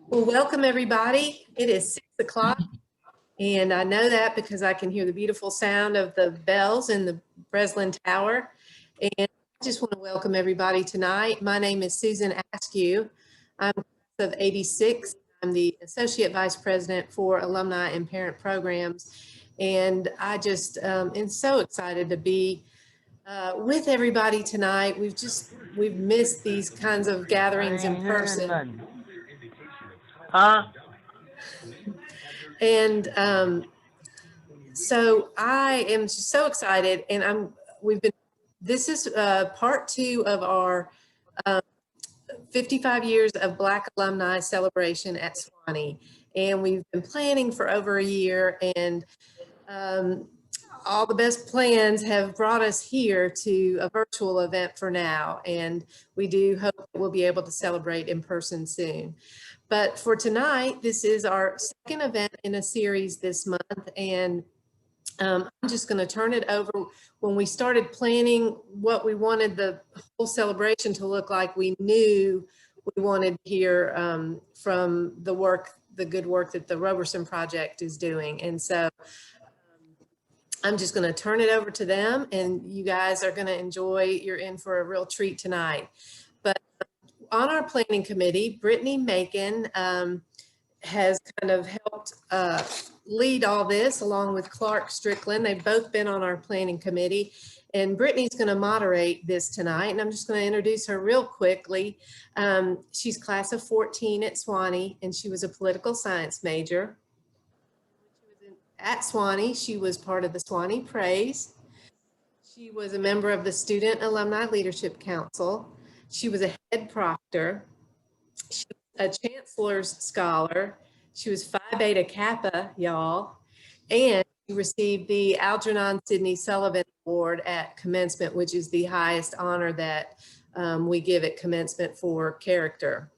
Well, welcome everybody. It is 6 o'clock, and I know that because I can hear the beautiful sound of the bells in the Breslin Tower. And I just want to welcome everybody tonight. My name is Susan Askew. I'm of 86. I'm the Associate Vice President for Alumni and Parent Programs. And I just am so excited to be with everybody tonight. We've missed these kinds of gatherings in person. And so I am just so excited, and this is part 2 of our 55 years of Black Alumni celebration at Swanny. And we've been planning for over a year, and all the best plans have brought us here to a virtual event for now. And we do hope that we'll be able to celebrate in person soon. But for tonight, this is our second event in a series this month, and I'm just going to turn it over. When we started planning what we wanted the whole celebration to look like, we knew we wanted to hear from the good work that the Roberson Project is doing. And so I'm just going to turn it over to them, and you guys are going to enjoy. You're in for a real treat tonight. But on our planning committee, Brittany Macon has kind of helped lead all this along with Clark Strickland. They've both been on our planning committee, and Brittany's going to moderate this tonight. And I'm just going to introduce her real quickly. She's class of 14 at Swanny, and she was a political science major. At Swanny, she was part of the Swanee Praise. She was a member of the Student Alumni Leadership Council. She was a head proctor. She was a chancellor's scholar. She was Phi Beta Kappa, y'all. And she received the Algernon Sidney Sullivan Award at commencement, which is the highest honor that we give at commencement for character.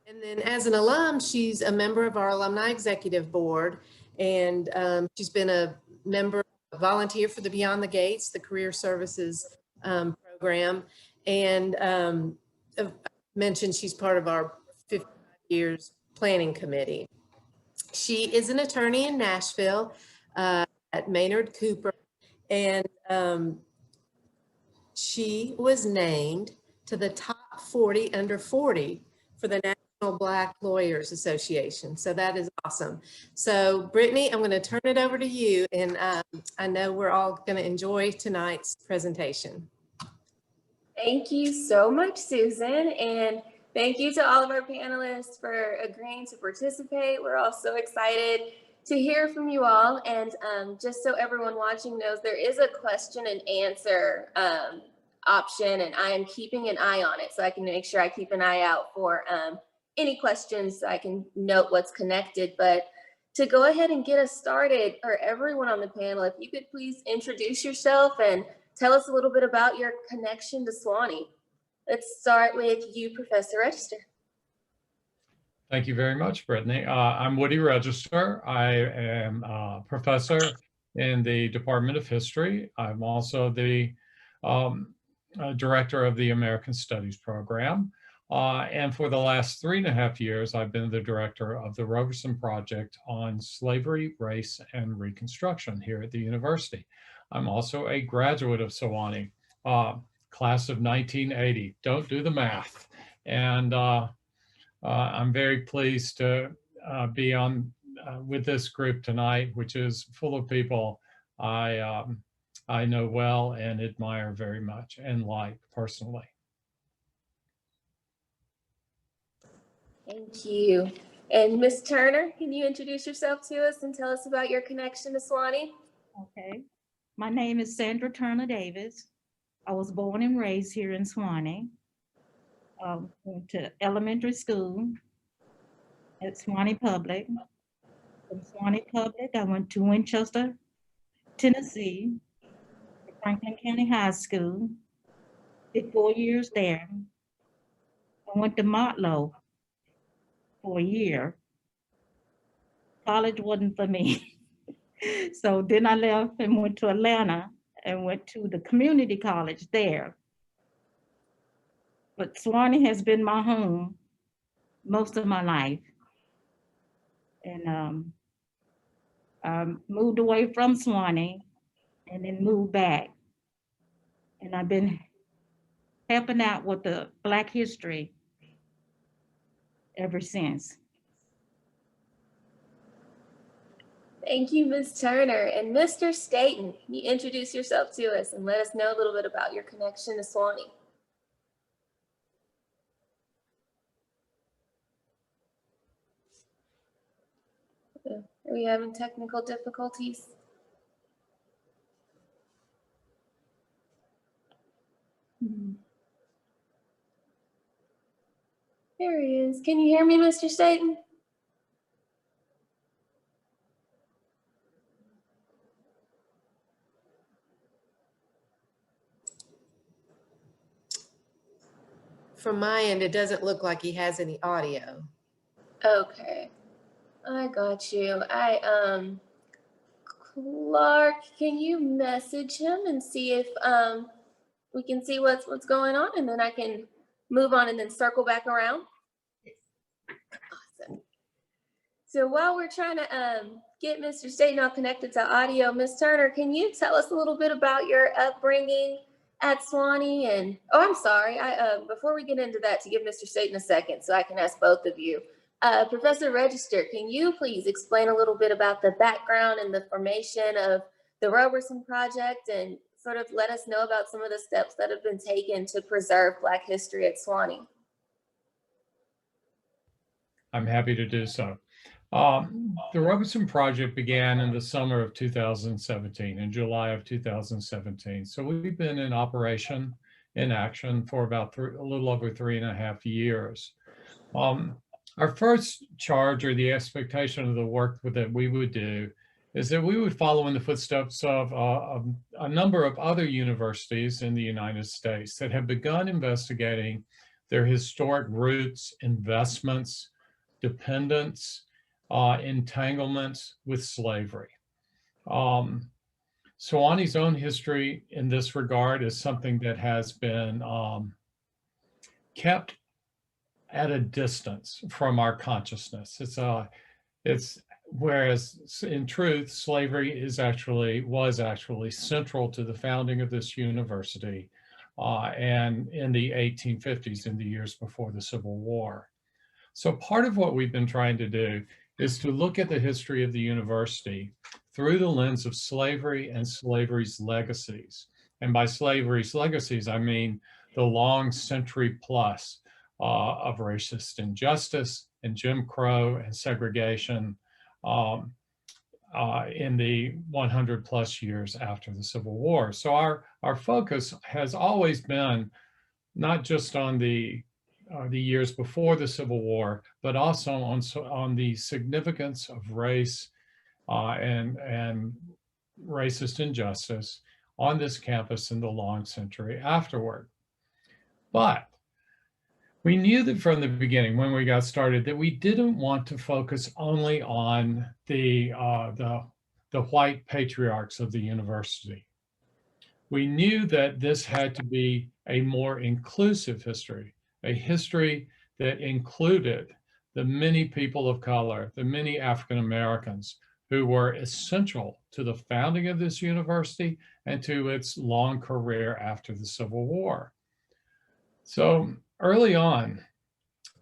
And then as an alum, she's a member of our Alumni Executive Board, and she's been a volunteer for the Beyond the Gates, the Career Services program. And I mentioned she's part of our 55 years planning committee. She is an attorney in Nashville at Maynard Cooper, and she was named to the top 40 under 40 for the National Black Lawyers Association. So that is awesome. So Brittany, I'm going to turn it over to you, and I know we're all going to enjoy tonight's presentation. Thank you so much, Susan, and thank you to all of our panelists for agreeing to participate. We're all so excited to hear from you all. And just so everyone watching knows, there is a question and answer option, and I am keeping an eye on it, so I can make sure I keep an eye out for any questions so I can note what's connected. But to go ahead and get us started, for everyone on the panel, if you could please introduce yourself and tell us a little bit about your connection to Swanny. Let's start with you, Professor Register. Thank you very much, Brittany. I'm Woody Register. I am a professor in the Department of History. I'm also the director of the American Studies program. And for the last 3.5 years, I've been the director of the Roberson Project on slavery, race, and reconstruction here at the university. I'm also a graduate of Sewanee, class of 1980. Don't do the math. And I'm very pleased to be on with this group tonight, which is full of people I know well and admire very much and like personally. Thank you. And Ms. Turner, can you introduce yourself to us and tell us about your connection to Swanny? Okay. My name is Sandra Turner Davis. I was born and raised here in Swanee. Went to elementary school at Sewanee Public. From Sewanee Public, I went to Winchester, Tennessee, Franklin County High School. Did 4 years there. I went to Martlow for a year. College wasn't for me. So then I left and went to Atlanta and went to the community college there. But Swanny has been my home most of my life. And moved away from Swanee and then moved back. And I've been helping out with the Black history ever since. Thank you, Ms. Turner. And Mr. Staton, can you introduce yourself to us and let us know a little bit about your connection to Swanee? Are we having technical difficulties? There he is. Can you hear me, Mr. Staton? From my end, it doesn't look like he has any audio. Okay, I got you. Clark, can you message him and see if we can see what's going on, and then I can move on and then circle back around? Awesome. So while we're trying to get Mr. Staton all connected to audio, Ms. Turner, can you tell us a little bit about your upbringing at Swanee? And I'm sorry, before we get into that, to give Mr. Staton a second so I can ask both of you, Professor Register, can you please explain a little bit about the background and the formation of the Roberson Project, and sort of let us know about some of the steps that have been taken to preserve Black history at Swanee? I'm happy to do so. The Roberson Project began in the summer of 2017, in July of 2017. So we've been in operation, in action, for about a little over 3.5 years. Our first charge, or the expectation of the work that we would do, is that we would follow in the footsteps of a number of other universities in the United States that have begun investigating their historic roots, investments, dependence, entanglements with slavery. Sewanee's own history in this regard is something that has been kept at a distance from our consciousness. It's whereas in truth, slavery was actually central to the founding of this university, and in the 1850s, in the years before the Civil War. So part of what we've been trying to do is to look at the history of the university through the lens of slavery and slavery's legacies. And by slavery's legacies, I mean the long century plus of racist injustice and Jim Crow and segregation in the 100 plus years after the Civil War. So our focus has always been not just on the years before the Civil War, but also on the significance of race and racist injustice on this campus in the long century afterward. But we knew that from the beginning, when we got started, that we didn't want to focus only on the white patriarchs of the university. We knew that this had to be a more inclusive history, a history that included the many people of color, the many African Americans who were essential to the founding of this university and to its long career after the Civil War. So early on,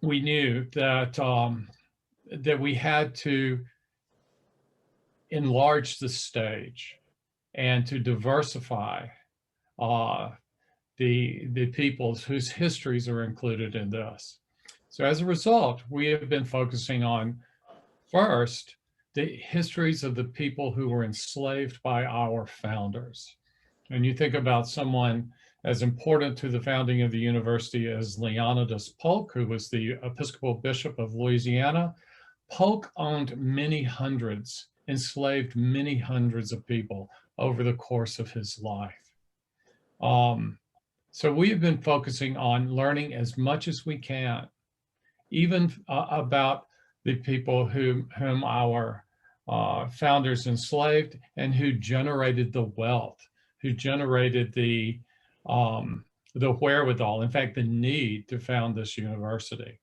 we knew that, that we had to enlarge the stage and to diversify the peoples whose histories are included in this. So as a result, we have been focusing on, first, the histories of the people who were enslaved by our founders. And you think about someone as important to the founding of the university as Leonidas Polk, who was the Episcopal Bishop of Louisiana. Polk owned many hundreds, enslaved many hundreds of people over the course of his life. So we have been focusing on learning as much as we can, even about the people whom our founders enslaved and who generated the wealth, who generated the wherewithal, in fact, the need to found this university.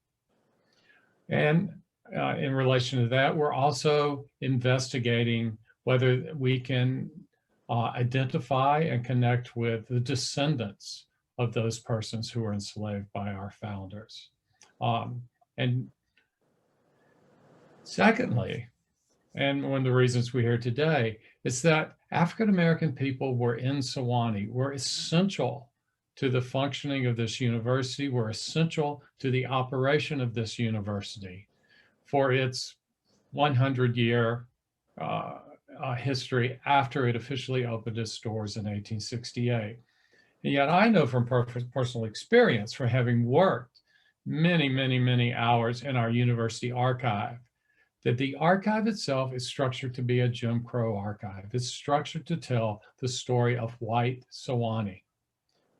And in relation to that, we're also investigating whether we can identify and connect with the descendants of those persons who were enslaved by our founders. And secondly, and one of the reasons we're here today, is that African-American people were in Sewanee, were essential to the functioning of this university, were essential to the operation of this university for its 100-year history after it officially opened its doors in 1868. And yet I know from personal experience, from having worked many hours in our university archive, that the archive itself is structured to be a Jim Crow archive. It's structured to tell the story of white Sewanee.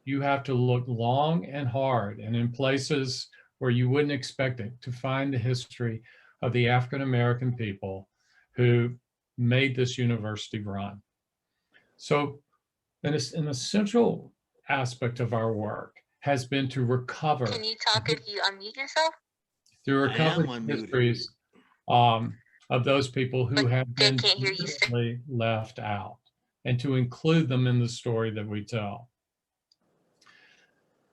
You have to look long and hard and in places where you wouldn't expect it to find the history of the African-American people who made this university run. So an essential aspect of our work has been to recover. Can you talk if you unmute yourself? Through recovery histories of those people who But have they been can't hear you. deliberately left out, and to include them in the story that we tell.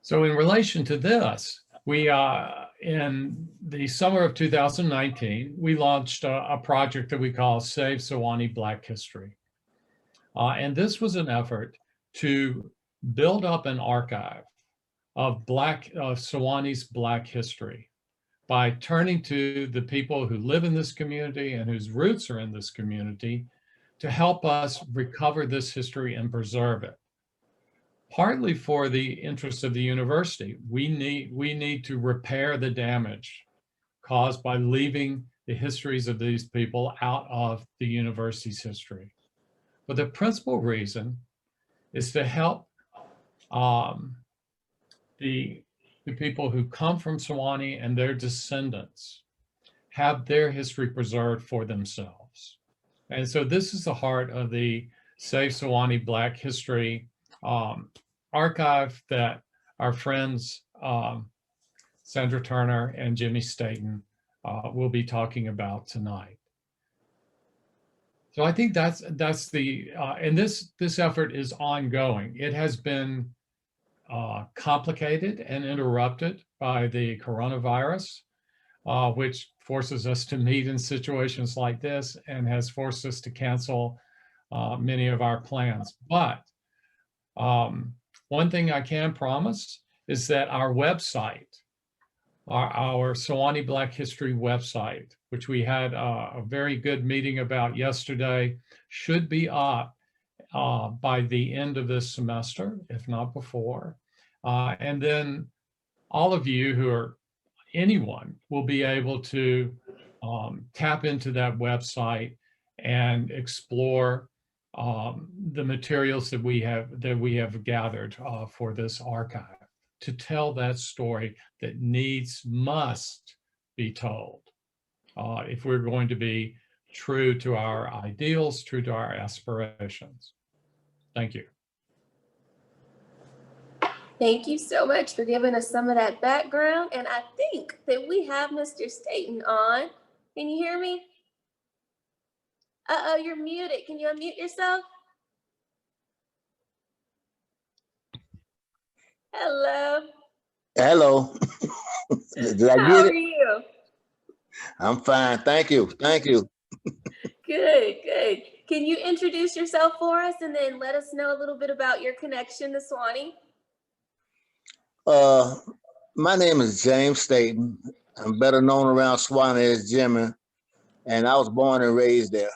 So in relation to this, we, in the summer of 2019, we launched a project that we call Save Sewanee Black History. And this was an effort to build up an archive of Sewanee's Black history by turning to the people who live in this community and whose roots are in this community to help us recover this history and preserve it. Partly for the interest of the university, we need to repair the damage caused by leaving the histories of these people out of the university's history. But the principal reason is to help the people who come from Swani and their descendants have their history preserved for themselves. And so this is the heart of the Save Sewanee Black History archive that our friends Sandra Turner and Jimmy Staton will be talking about tonight. So I think that's the, and this effort is ongoing. It has been complicated and interrupted by the coronavirus, which forces us to meet in situations like this and has forced us to cancel many of our plans. But one thing I can promise is that our website, our Sewanee Black History website, which we had a very good meeting about yesterday, should be up by the end of this semester, if not before. And then all of you who are, anyone will be able to tap into that website and explore the materials that we have gathered for this archive to tell that story that must be told if we're going to be true to our ideals, true to our aspirations. Thank you. Thank you so much for giving us some of that background. And I think that we have Mr. Staton on. Can you hear me? Uh-oh, you're muted. Can you unmute yourself? Hello. Hello. Did I How get are it? you? I'm fine. Thank you. Thank you. Good, good. Can you introduce yourself for us and then let us know a little bit about your connection to Swanee? My name is James Staton. I'm better known around Swanee as Jimmy, and I was born and raised there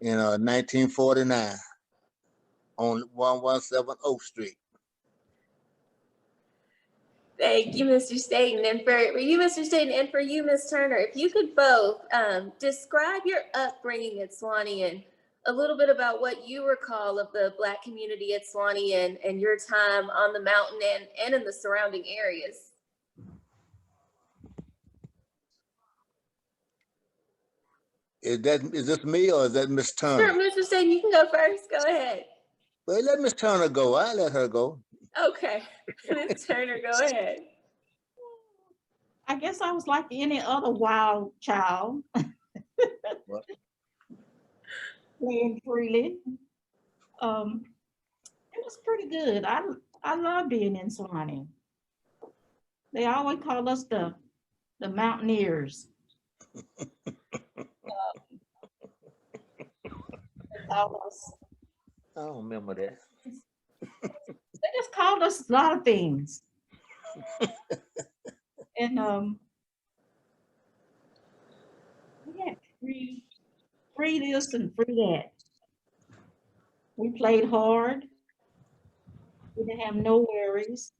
in 1949 on 117 Oak Street. Thank you, Mr. Staton. And for you, Mr. Staton, and for you, Ms. Turner, if you could both describe your upbringing at Swanee and a little bit about what you recall of the Black community at Swanee and your time on the mountain and in the surrounding areas. Is this me or is that Miss Turner? Sure, Mr. Staton, you can go first. Go ahead. Well, let Miss Turner go. I'll let her go. Okay, Ms. Turner, go ahead. I guess I was like any other wild child, What? playing freely. It was pretty good. I love being in Swanee. They always call us the Mountaineers. They call us, I don't remember that. they just called us a lot of things. And we had free this and free that. We played hard. We didn't have no worries.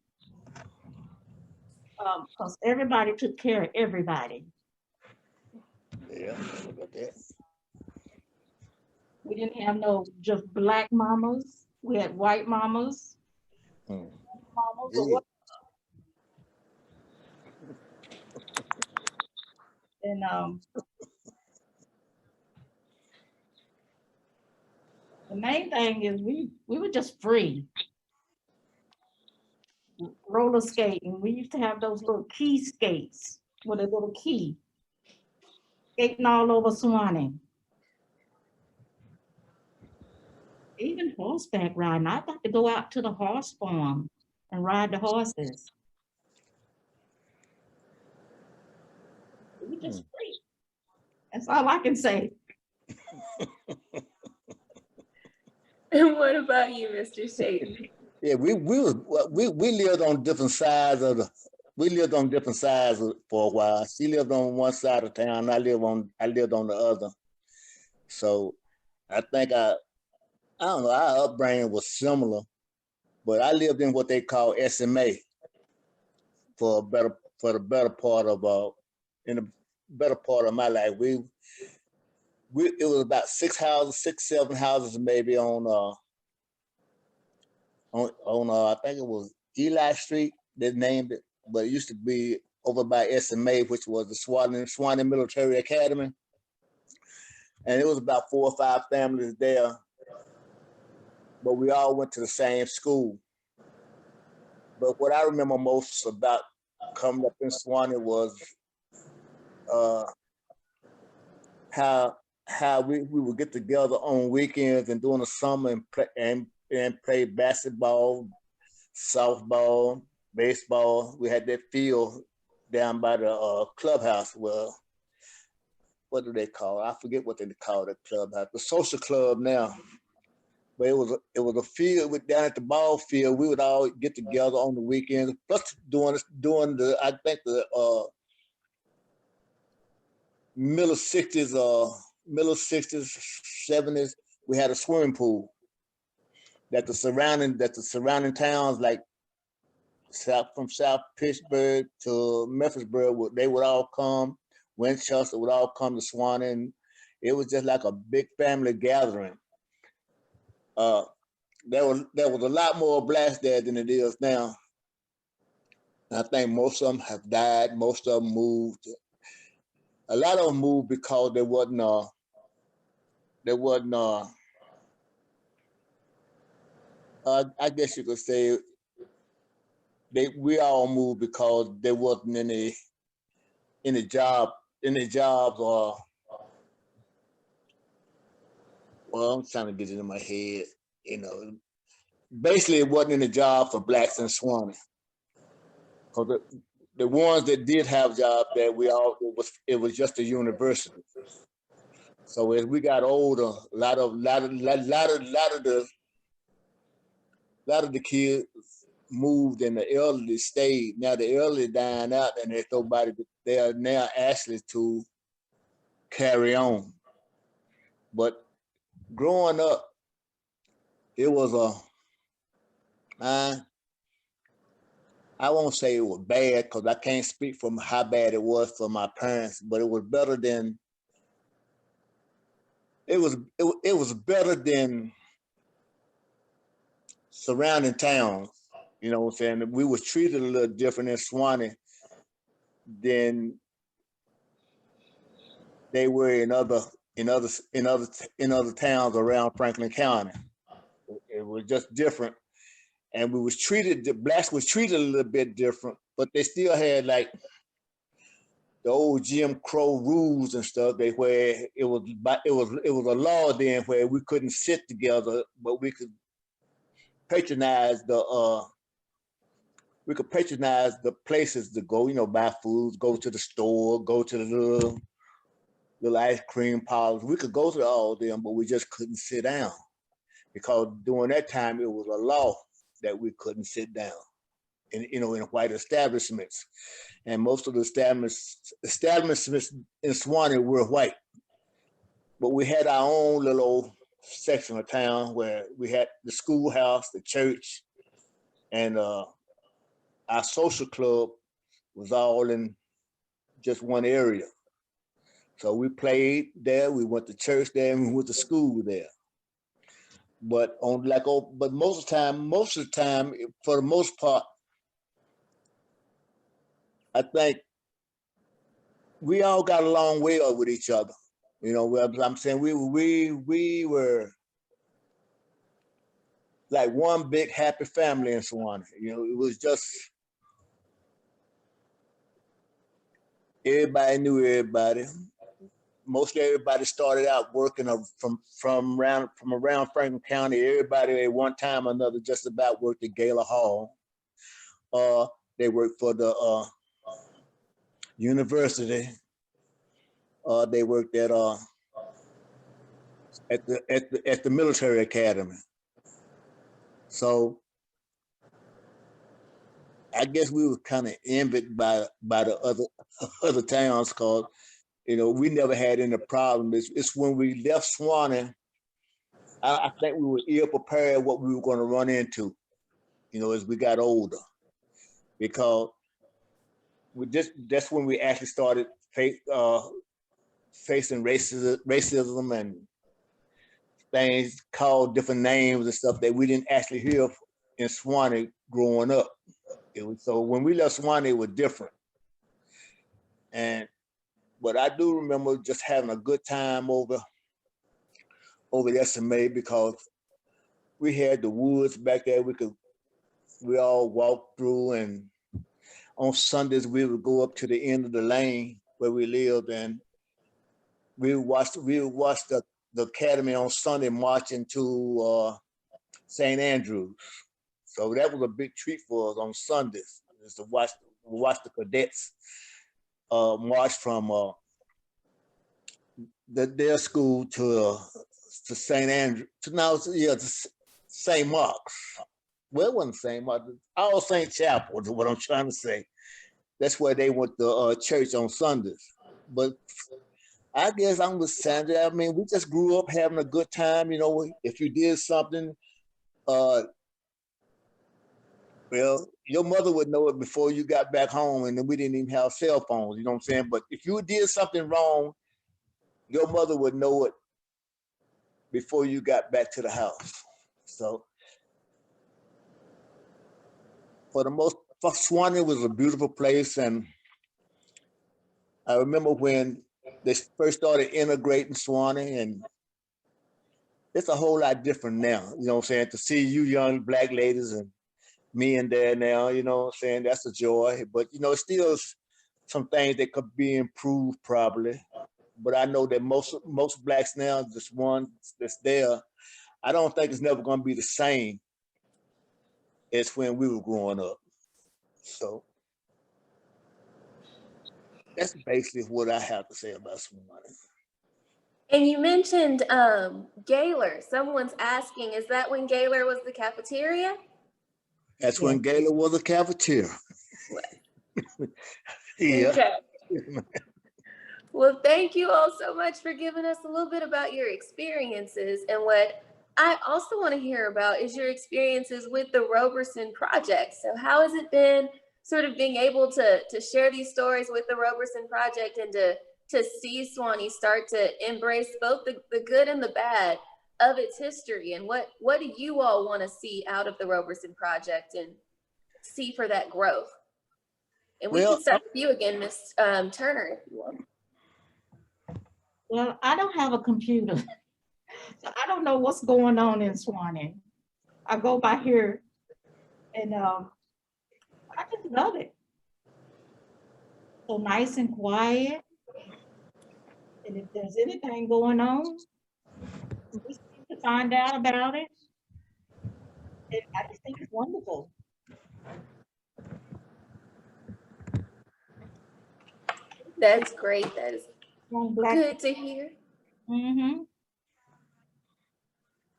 Because everybody took care of everybody. Yeah, look at that. We didn't have no just black mamas. We had white mamas. Hmm. Mamas Yeah. or what. And the main thing is we were just free. Roller skating. We used to have those little key skates with a little key. Skating all over Swanee. Even horseback riding. I'd like to go out to the horse farm and ride the horses. We were just free. That's all I can say. And what about you, Mr. Staton? Yeah, we lived on different sides of the. We lived on different sides for a while. She lived on one side of town. I lived on the other. So I think I don't know. Our upbringing was similar, but I lived in what they call SMA for the better part of in the better part of my life. It was about 7 houses maybe on I think it was Eli Street. They named it, but it used to be over by SMA, which was the Swani Military Academy, and it was about 4 or 5 families there. But we all went to the same school. But what I remember most about coming up in Swanee was how we would get together on weekends and during the summer and play basketball, softball, baseball. We had that field down by the clubhouse. Well, what do they call it? I forget what they call that clubhouse. The social club now. But it was a field down at the ball field. We would all get together on the weekends. Plus during the I think the middle 60s, 70s, we had a swimming pool that the surrounding towns like from South Pittsburgh to Memphisburg, they would all come. Winchester would all come to Swanee, and it was just like a big family gathering. There was a lot more blacks there than it is now. I think most of them have died. Most of them moved. A lot of them moved because there wasn't. I guess you could say we all moved because there wasn't any jobs or. Well, I'm trying to get it in my head. Basically, it wasn't any job for blacks in Swanee. Because the ones that did have jobs there, it was just a university. So as we got older, a lot of the kids moved and the elderly stayed. Now the elderly dying out, and there's nobody there now actually to carry on. But growing up, it was I won't say it was bad because I can't speak from how bad it was for my parents, but it was better than surrounding towns. You know what I'm saying? We was treated a little different in Swanee than they were in other towns around Franklin County. It was just different. And the blacks was treated a little bit different, but they still had like the old Jim Crow rules and stuff. Where it was a law then where we couldn't sit together, but we could patronize the places to go. You know, buy foods, go to the store, go to the little ice cream parlors. We could go to all of them, but we just couldn't sit down because during that time it was a law that we couldn't sit down in white establishments, and most of the establishments in Swanee were white. But we had our own little old section of town where we had the schoolhouse, the church, and our social club was all in just one area. So we played there, we went to church there, and we went to school there. But most of the time, for the most part, I think we all got along well with each other. You know, I'm saying we were like one big happy family in Swanee. You know, it was just everybody knew everybody. Mostly everybody started out working from around Franklin County. Everybody at one time or another just about worked at Gaylor Hall. They worked for the university. They worked at the military academy. So I guess we were kind of envied by the other towns because, you know, we never had any problem. It's when we left Swanee, I think we were ill prepared what we were going to run into, you know, as we got older, because that's when we actually started facing racism and things called different names and stuff that we didn't actually hear in Swanee growing up. So when we left Swanee, it was different. But I do remember just having a good time over the SMA because we had the woods back there. We all walked through, and on Sundays we would go up to the end of the lane where we lived, and we would watch the academy on Sunday marching to St. Andrews. So that was a big treat for us on Sundays, is to watch the cadets march from their school to St. Andrew, to St. Mark's. Well, it wasn't St. Mark's, All Saint Chapel is what I'm trying to say. That's where they went to church on Sundays. But I guess I'm with Sandra. I mean, we just grew up having a good time. You know, if you did something, well, your mother would know it before you got back home, and then we didn't even have cell phones, you know what I'm saying? But if you did something wrong, your mother would know it before you got back to the house. So for the most part, Swanee was a beautiful place. And I remember when they first started integrating Swanee, and it's a whole lot different now, you know what I'm saying? To see you young Black ladies and me in there now, you know what I'm saying? That's a joy. But, you know, still some things that could be improved probably. But I know that most Blacks now, this one that's there, I don't think it's never going to be the same as when we were growing up. So that's basically what I have to say about Swani. And you mentioned Gaylor. Someone's asking, is that when Gaylor was the cafeteria? That's when Gaylor was a cafeteria. Yeah. Okay. Well, thank you all so much for giving us a little bit about your experiences. And what I also want to hear about is your experiences with the Roberson Project. So how has it been sort of being able to share these stories with the Roberson Project and to see Swanee start to embrace both the good and the bad of its history? And what do you all want to see out of the Roberson Project and see for that growth? And we can start with you again, Ms. Turner, if you want. Well, I don't have a computer, so I don't know what's going on in Swanee. I go by here, and I just love it. so nice and quiet. And if there's anything going on, we just need to find out about it. And I just think it's wonderful. That's great. That is Young Black. good to hear. Mm-hmm.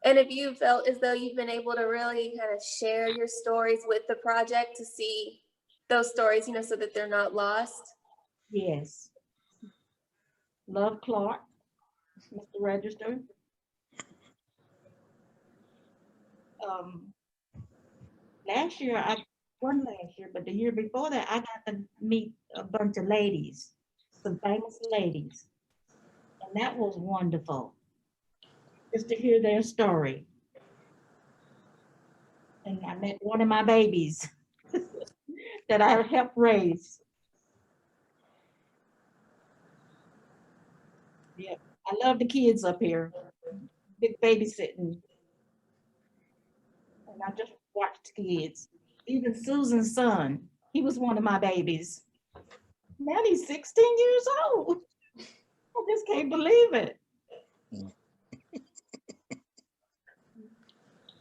And have you felt as though you've been able to really kind of share your stories with the project to see those stories, you know, so that they're not lost? Yes. Love Clark, Mr. Register. Last year, wasn't last year, but the year before that, I got to meet a bunch of ladies, some famous ladies. And that was wonderful, just to hear their story. And I met one of my babies that I helped raise. Yeah, I love the kids up here, big babysitting. And I just watched the kids. Even Susan's son, he was one of my babies. Now he's 16 years old. I just can't believe it.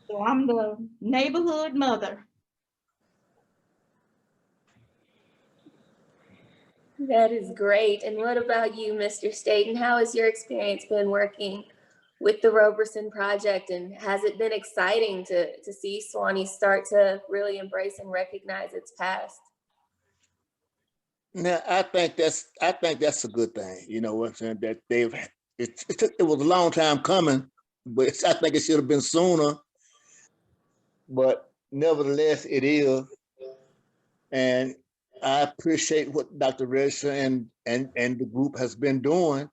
So I'm the neighborhood mother. That is great. And what about you, Mr. Staton? How has your experience been working with the Roberson Project? And has it been exciting to see Swanee start to really embrace and recognize its past? Now, I think that's a good thing. You know what I'm saying? That it was a long time coming, but I think it should have been sooner. But nevertheless, it is. And I appreciate what Dr. Roberson and the group has been doing.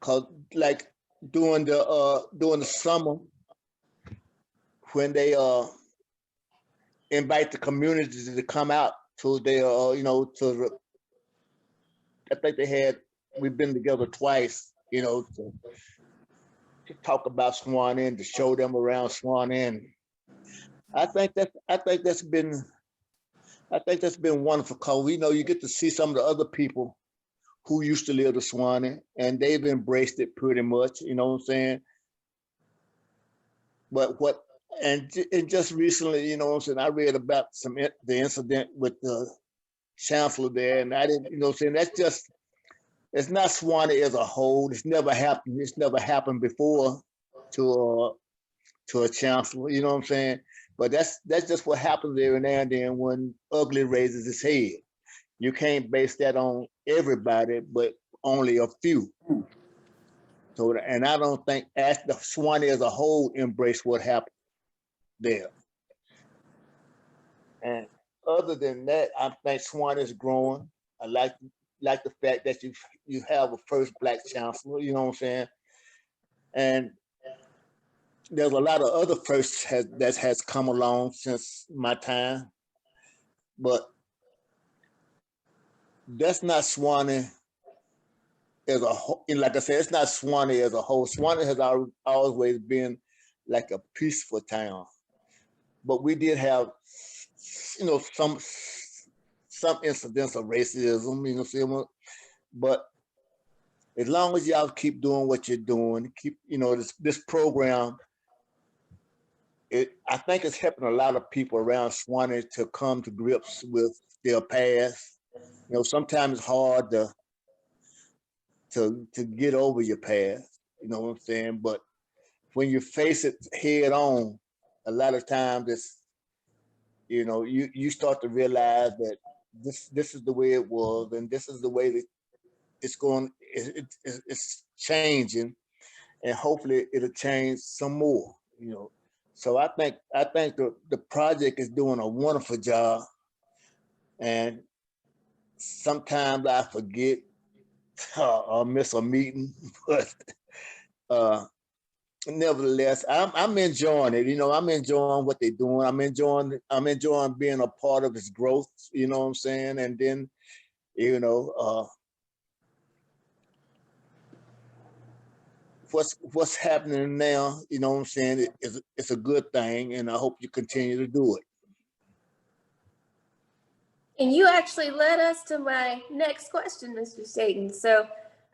Cause like during the summer, when they invite the communities to come out to their I think we've been together twice, you know, to talk about Swanny and to show them around Swanny. And I think that's been wonderful, because we know you get to see some of the other people who used to live in Swanny, and they've embraced it pretty much, you know what I'm saying? But and just recently, you know what I'm saying, I read about the incident with the chancellor there, and I didn't, you know what I'm saying, it's not Swanny as a whole. It's never happened. It's never happened before to a chancellor, you know what I'm saying? But that's just what happens every now and then when ugly raises its head. You can't base that on everybody, but only a few. So, and I don't think the Swanny as a whole embraced what happened there. And other than that, I think Swanny is growing. I like the fact that you have a first Black chancellor, you know what I'm saying? And there's a lot of other firsts that has come along since my time, but that's not Swanny as a whole. And like I said, it's not Swanny as a whole. Swanny has always been like a peaceful town, but we did have, you know, some incidents of racism, you know, but as long as y'all keep doing what you're doing, keep, you know, this program, I think it's helping a lot of people around Swanny to come to grips with their past. You know, sometimes it's hard to get over your past, you know what I'm saying? But when you face it head on, a lot of times it's, you know, you start to realize that this is the way it was, and this is the way that it's changing, and hopefully it'll change some more, you know. So I think the project is doing a wonderful job, and sometimes I forget or miss a meeting, but nevertheless, I'm enjoying it. You know, I'm enjoying what they're doing. I'm enjoying being a part of its growth. You know what I'm saying? And then, you know, what's happening now, you know what I'm saying, it's a good thing, and I hope you continue to do it. And you actually led us to my next question, Mr. Staton. So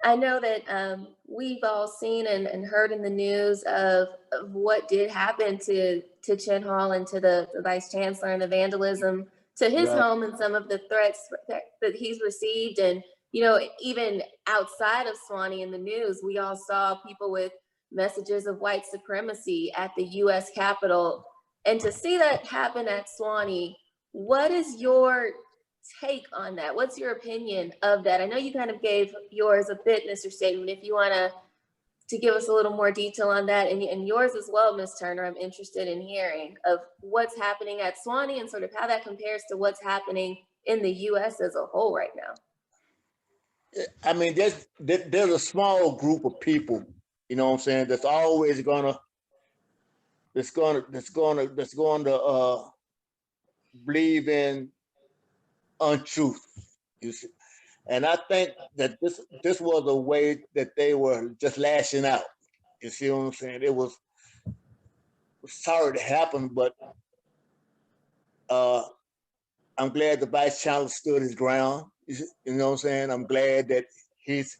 I know that we've all seen and heard in the news of what did happen to Chin Hall and to the Vice Chancellor, and the vandalism to his Right. home and some of the threats that he's received. And, you know, even outside of Swanee in the news, we all saw people with messages of white supremacy at the US Capitol. And to see that happen at Swanee, what is your take on that? What's your opinion of that? I know you kind of gave yours a bit, Mr. Staton. If you want to give us a little more detail on that, and yours as well, Ms. Turner, I'm interested in hearing of what's happening at Swanee and sort of how that compares to what's happening in the U.S. as a whole right now. I mean, there's a small group of people, you know what I'm saying, that's always gonna believe in untruth. You see? And I think that this was a way that they were just lashing out. You see what I'm saying? It was sorry to happen, but I'm glad the Vice Chancellor stood his ground. You know what I'm saying? I'm glad that he's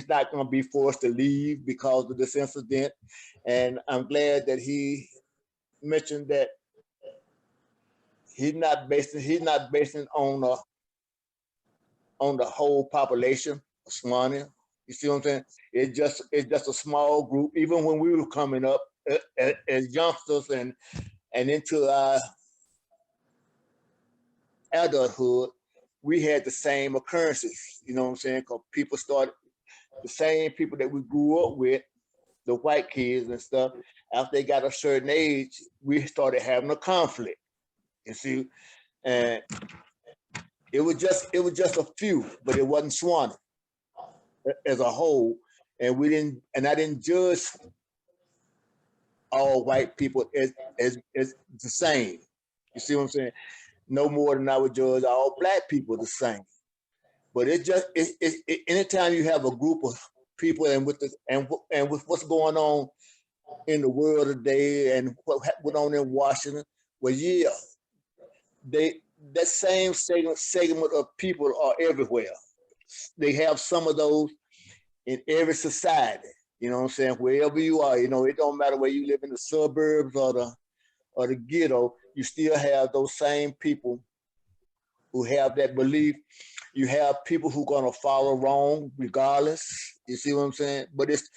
not going to be forced to leave because of this incident, and I'm glad that he mentioned that he's not basing on the whole population of Swanee. You see what I'm saying? It's just a small group. Even when we were coming up as youngsters and into our adulthood, we had the same occurrences. You know what I'm saying? Because people started, the same people that we grew up with, the white kids and stuff, after they got a certain age, we started having a conflict. You see, and it was just a few, but it wasn't Swanee as a whole. And I didn't judge all white people as the same. You see what I'm saying? No more than I would judge all black people the same. But anytime you have a group of people and with what's going on in the world today and what went on in Washington, well, yeah, that same segment of people are everywhere. They have some of those in every society. You know what I'm saying? Wherever you are, you know, it don't matter where you live in the suburbs or the ghetto, you still have those same people who have that belief. You have people who gonna follow wrong regardless. You see what I'm saying? But it's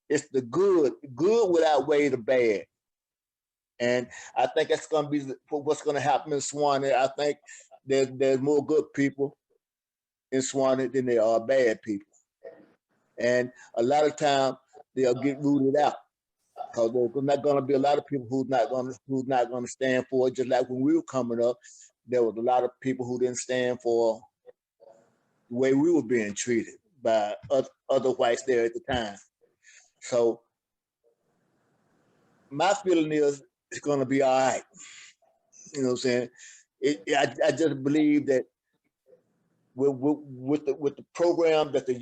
the good would outweigh the bad. And I think that's gonna be what's gonna happen in Swanee. I think there's more good people in Swanee than there are bad people. And a lot of time they'll get rooted out. Because there's not going to be a lot of people who's not going to stand for it. Just like when we were coming up, there was a lot of people who didn't stand for the way we were being treated by other whites there at the time. So my feeling is it's going to be all right. You know what I'm saying? I just believe that with the program that the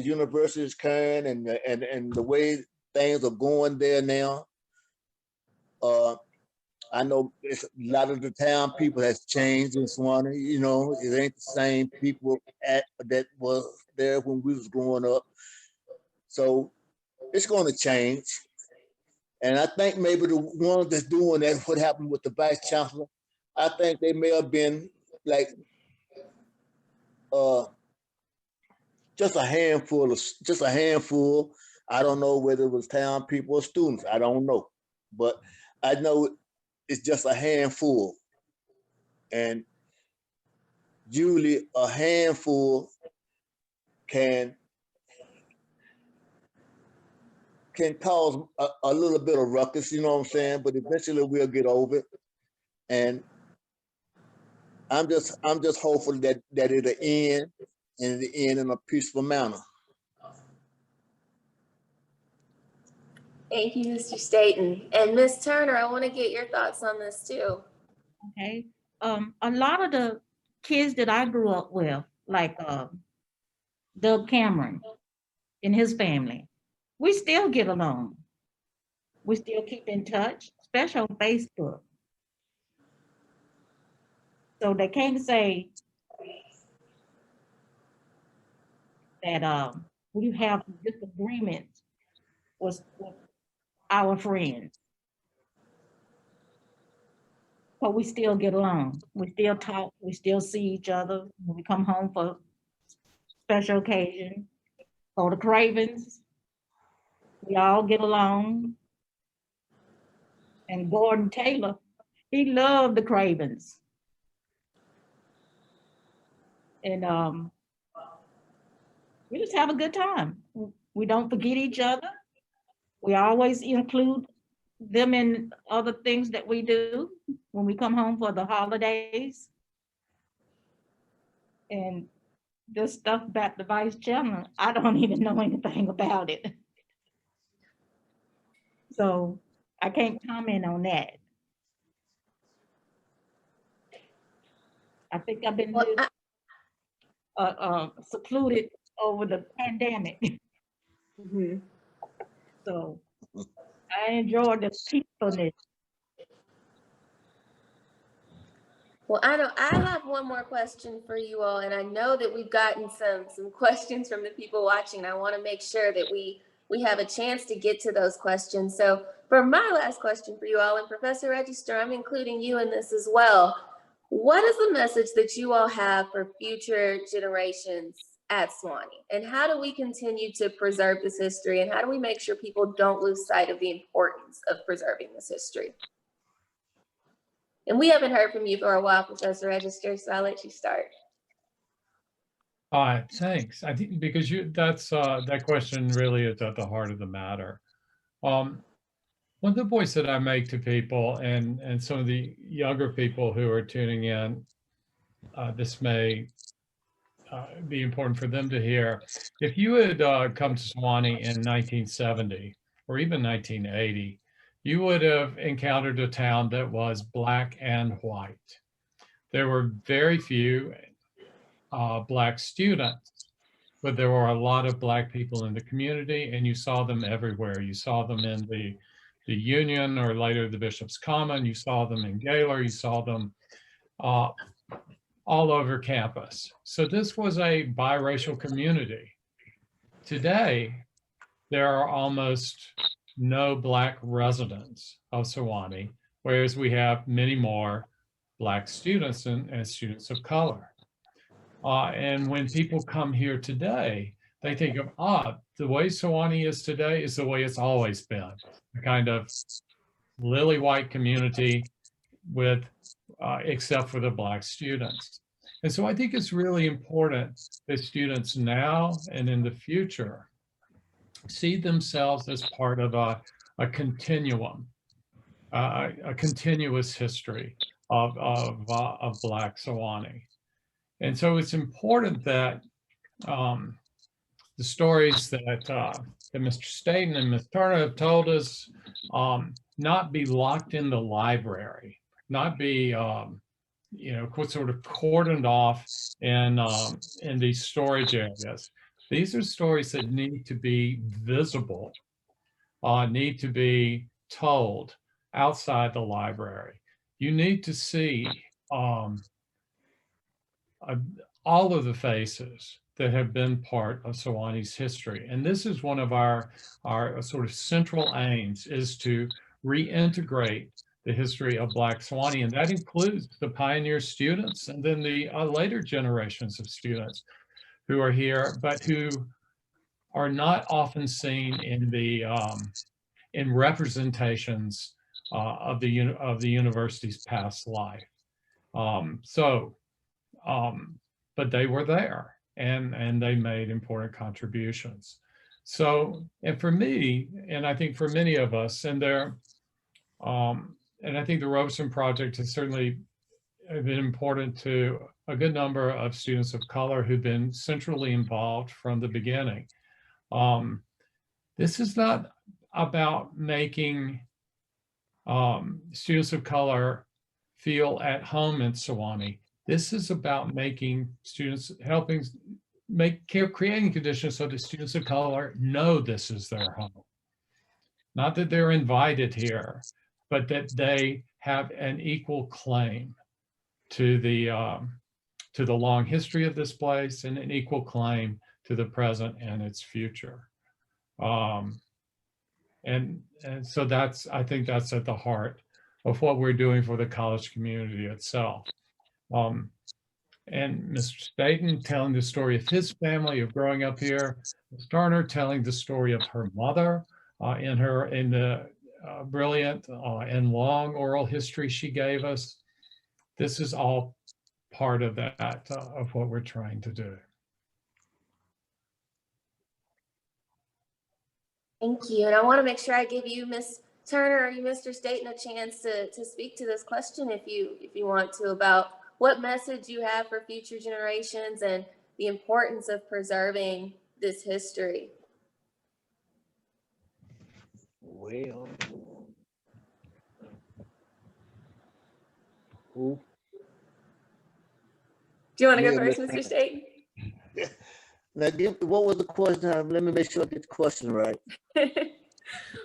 university is carrying and the way things are going there now. I know a lot of the town people has changed in Swanee. You know, it ain't the same people that was there when we was growing up. So it's going to change. And I think maybe the ones that's doing that, what happened with the Vice Chancellor, I think they may have been like just a handful. I don't know whether it was town people or students. I don't know. But I know it's just a handful. And usually a handful can cause a little bit of ruckus, you know what I'm saying? But eventually we'll get over it. And I'm just hopeful that it'll end, and it'll end in a peaceful manner. Thank you, Mr. Staton. And Ms. Turner, I want to get your thoughts on this too. Okay. A lot of the kids that I grew up with, like Doug Cameron and his family, we still get along. We still keep in touch, especially on Facebook. So they can't say that we have disagreements with our friends. But we still get along. We still talk. We still see each other when we come home for special occasion. So the Cravens, we all get along. And Gordon Taylor, he loved the Cravens. And we just have a good time. We don't forget each other. We always include them in other things that we do when we come home for the holidays. And this stuff about the vice chairman, I don't even know anything about it. So I can't comment on that. I think I've been secluded over the pandemic. Mhm. So I enjoy the peacefulness. Well, I have one more question for you all, and I know that we've gotten some questions from the people watching. I want to make sure that we have a chance to get to those questions. So for my last question for you all, and Professor Register, I'm including you in this as well. What is the message that you all have for future generations at Swanee? And how do we continue to preserve this history? And how do we make sure people don't lose sight of the importance of preserving this history? And we haven't heard from you for a while, Professor Register, so I'll let you start. Thanks. I think because that question really is at the heart of the matter. One of the points that I make to people and some of the younger people who are tuning in, this may be important for them to hear. If you had come to Swani in 1970 or even 1980, you would have encountered a town that was Black and white. There were very few Black students, but there were a lot of Black people in the community, and you saw them everywhere. You saw them in the Union, or later the Bishop's Common. You saw them in Gaylor. You saw them all over campus. So this was a biracial community. Today, there are almost no Black residents of Sewanee, whereas we have many more Black students and students of color. And when people come here today, they think of, the way Sewanee is today is the way it's always been, a kind of lily white community with, except for the Black students. And so I think it's really important that students now and in the future see themselves as part of a continuum, a continuous history of Black Sewanee. And so it's important that the stories that Mr. Staton and Ms. Turner have told us not be locked in the library, not be sort of cordoned off in these storage areas. These are stories that need to be visible, need to be told outside the library. You need to see all of the faces that have been part of Sewanee's history. And this is one of our sort of central aims, is to reintegrate the history of Black Sewanee, and that includes the pioneer students and then the later generations of students who are here, but who are not often seen in the in representations of the university's past life. But they were there, and they made important contributions. So, and for me, and I think for many of us, and I think the Roberson Project has certainly been important to a good number of students of color who've been centrally involved from the beginning. This is not about making students of color feel at home in Sewanee. This is about making students, creating conditions so that students of color know this is their home. Not that they're invited here, but that they have an equal claim to the long history of this place and an equal claim to the present and its future. And so I think that's at the heart of what we're doing for the college community itself. And Mr. Staton telling the story of his family of growing up here, Ms. Turner telling the story of her mother in the brilliant and long oral history she gave us. This is all part of that, of what we're trying to do. Thank you. And I want to make sure I give you, Ms. Turner, or you, Mr. Staton, a chance to speak to this question if you want to, about what message you have for future generations and the importance of preserving this history. Well, who? Do you want to go Yeah, first, Ms. Mr. Staton? Now, what was the question? Let me make sure I get the question right.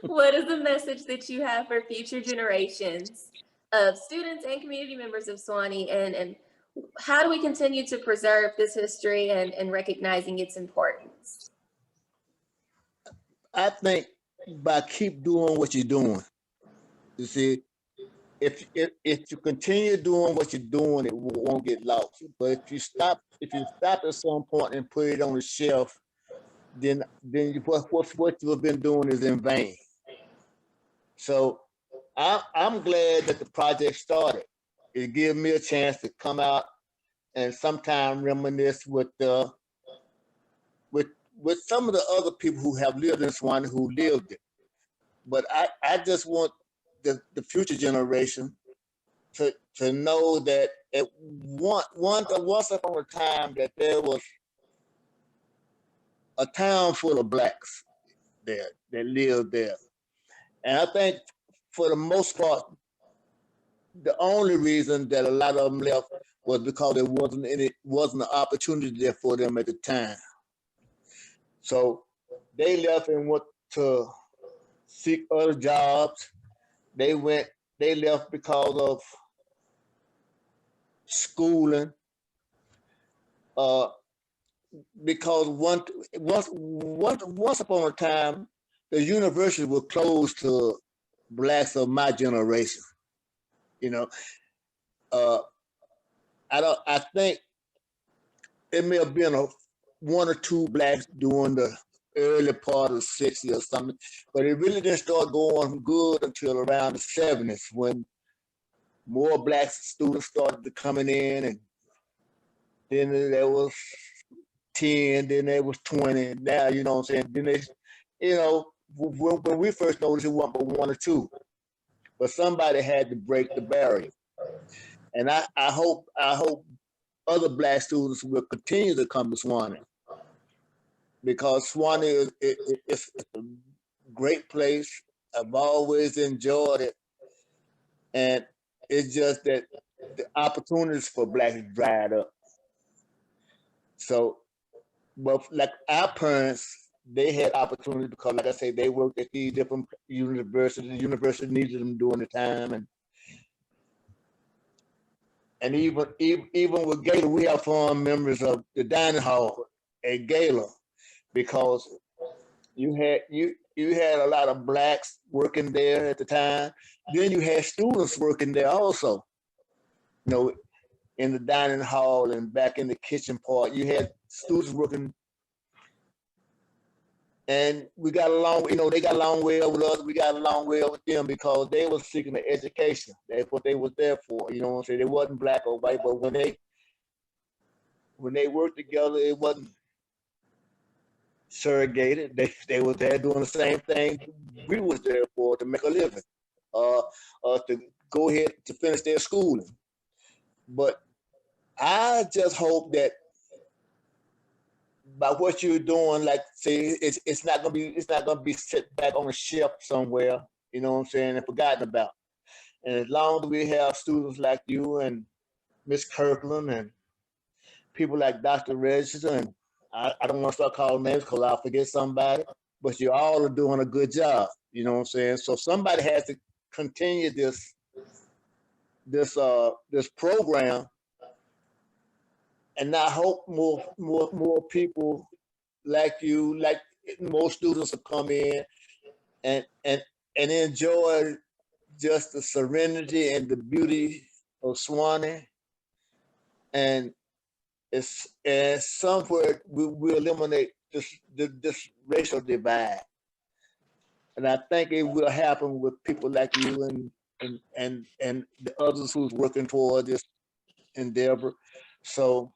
What is the message that you have for future generations of students and community members of Swanee, and how do we continue to preserve this history and recognizing its importance? I think by keep doing what you're doing. You see, if you continue doing what you're doing, it won't get lost. But if you stop at some point and put it on the shelf, then what you have been doing is in vain. So I'm glad that the project started. It gave me a chance to come out and sometime reminisce with some of the other people who have lived in Swani who lived it. But I just want the future generation to know that once upon a time that there was a town full of blacks there that lived there. And I think for the most part, the only reason that a lot of them left was because there wasn't an opportunity there for them at the time. So they left and went to seek other jobs. They left because of schooling. Because once upon a time, the university was closed to blacks of my generation. You know, I think it may have been one or two blacks during the early part of the 60s or something, but it really didn't start going good until around the 70s when more black students started coming in, and then there was 10, then there was 20. Now, you know what I'm saying? Then they, you know, when we first noticed, it wasn't but one or two, but somebody had to break the barrier. And I hope other black students will continue to come to Swanee, because Swanee is a great place. I've always enjoyed it. And it's just that the opportunities for blacks dried up. So, but like our parents, they had opportunities because, like I say, they worked at these different universities. The university needed them during the time, and even with Gaylor, we have fond memories of the dining hall at Gaylor, because you had a lot of blacks working there at the time. Then you had students working there also. You know, in the dining hall and back in the kitchen part, you had students working. And we got along, you know, they got along well with us. We got along well with them because they were seeking an education. That's what they was there for. You know what I'm saying? They wasn't black or white, but when they worked together, it wasn't surrogated. They were there doing the same thing we was there for, to make a living, to go ahead to finish their schooling. But I just hope that by what you're doing, like say, it's not gonna be set back on a shelf somewhere, you know what I'm saying, and forgotten about. And as long as we have students like you and Miss Kirkland and people like Dr. Register, and I don't want to start calling names because I'll forget somebody, but you all are doing a good job, you know what I'm saying? So somebody has to continue this program And I hope more people like you, like more students will come in and enjoy just the serenity and the beauty of Swanee. And it's somewhere we eliminate this racial divide. And I think it will happen with people like you and the others who's working toward this endeavor. So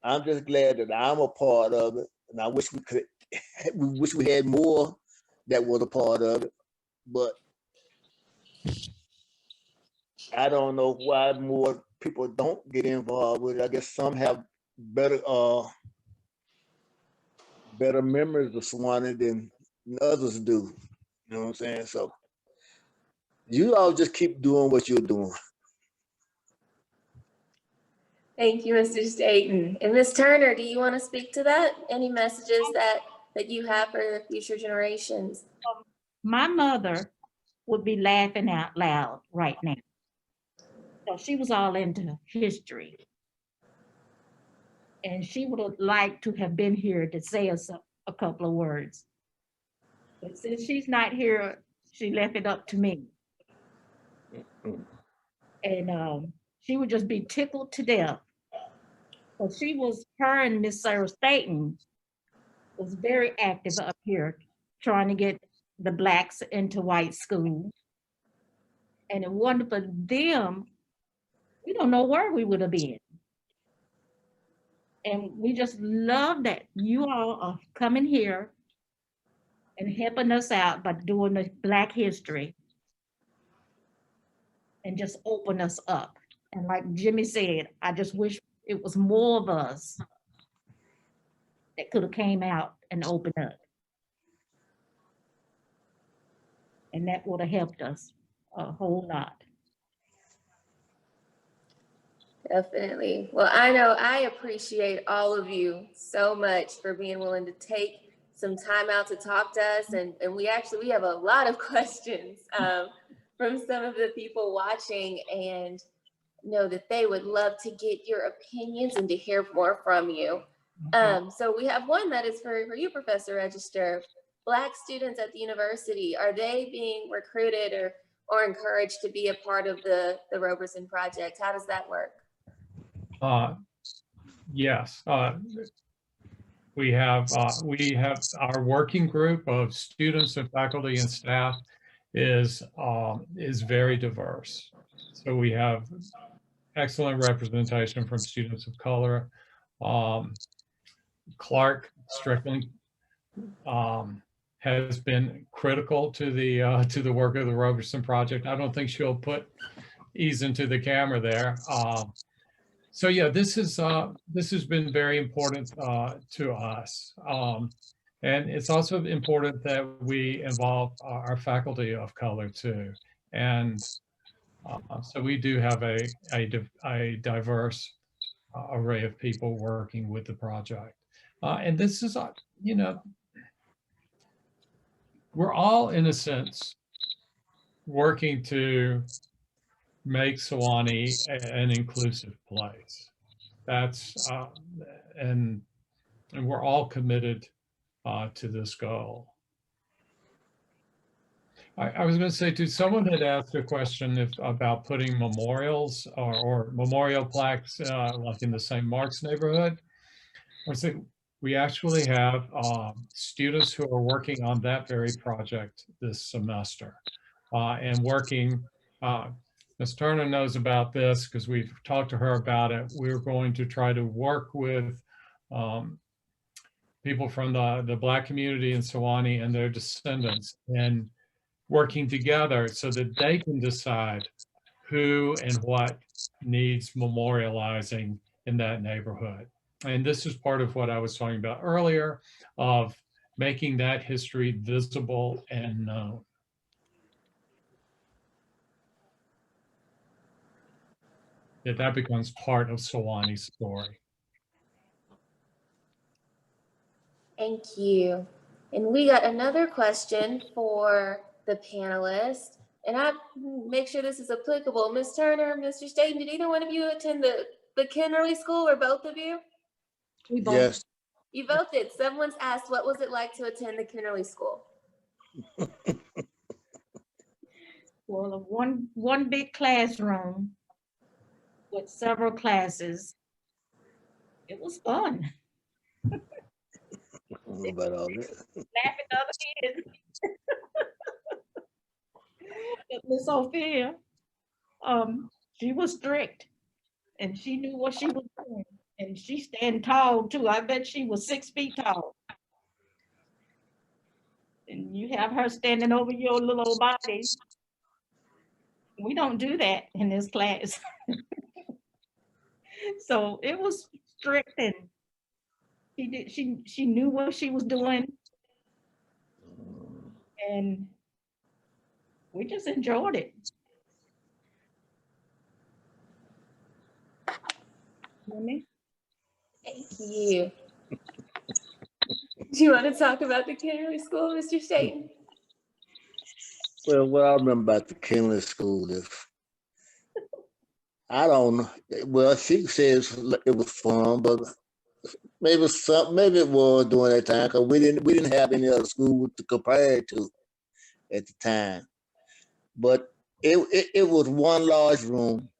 I'm just glad that I'm a part of it, and I wish we wish we had more that was a part of it, but I don't know why more people don't get involved with it. I guess some have better better memories of Swanee than others do. You know what I'm saying? So you all just keep doing what you're doing. Thank you, Mr. Staton. And Ms. Turner, do you want to speak to that? Any messages that you have for the future generations? My mother would be laughing out loud right now. So she was all into history. And she would have liked to have been here to say us a couple of words. But since she's not here, she left it up to me. And she would just be tickled to death. But her and Miss Sarah Staton was very active up here, trying to get the Blacks into white school. And it wasn't for them, we don't know where we would have been. And we just love that you all are coming here and helping us out by doing the Black history and just open us up. And like Jimmy said, I just wish it was more of us that could have came out and opened up. And that would have helped us a whole lot. Definitely. Well, I know I appreciate all of you so much for being willing to take some time out to talk to us. And we have a lot of questions from some of the people watching, and know that they would love to get your opinions and to hear more from you. So we have one that is for you, Professor Register. Black students at the university, are they being recruited or encouraged to be a part of the Roberson Project? How does that work? Yes, we have our working group of students and faculty and staff is very diverse. So we have excellent representation from students of color. Clark Strickland has been critical to the work of the Roberson Project. I don't think she'll ease into the camera there. So yeah, this has been very important to us. And it's also important that we involve our faculty of color too. And so we do have a diverse array of people working with the project. And this is, we're all, in a sense, working to make Sewanee an inclusive place. That's and we're all committed to this goal. I was going to say too, someone had asked a question about putting memorials or memorial plaques like in the St. Mark's neighborhood. I was saying we actually have students who are working on that very project this semester and working. Ms. Turner knows about this because we've talked to her about it. We're going to try to work with people from the Black community in Sewanee and their descendants, and working together so that they can decide who and what needs memorializing in that neighborhood. And this is part of what I was talking about earlier of making that history visible and known. That becomes part of Sewanee's story. Thank you. And we got another question for the panelists, and I make sure this is applicable. Ms. Turner, Mr. Staton, did either one of you attend the the Kennerly School, or both of you? We both, Yes, You both did. Someone's asked, what was it like to attend the Kennerly School? well, one big classroom with several classes. It was fun. I don't know about all that. Laugh at the other kids. But Miss Sophia, she was strict and she knew what she was doing. And she stand tall too. I bet she was 6 feet tall. And you have her standing over your little old body. We don't do that in this class. So it was strict and she knew what she was doing and we just enjoyed it. Mommy? Thank you. Do you want to talk about the Kennerly School, Mr. Staton? Well, what I remember about the Kinley School is, I don't know. Well, she says it was fun, but maybe it was during that time because we didn't have any other school to compare it to at the time. But it was one large room,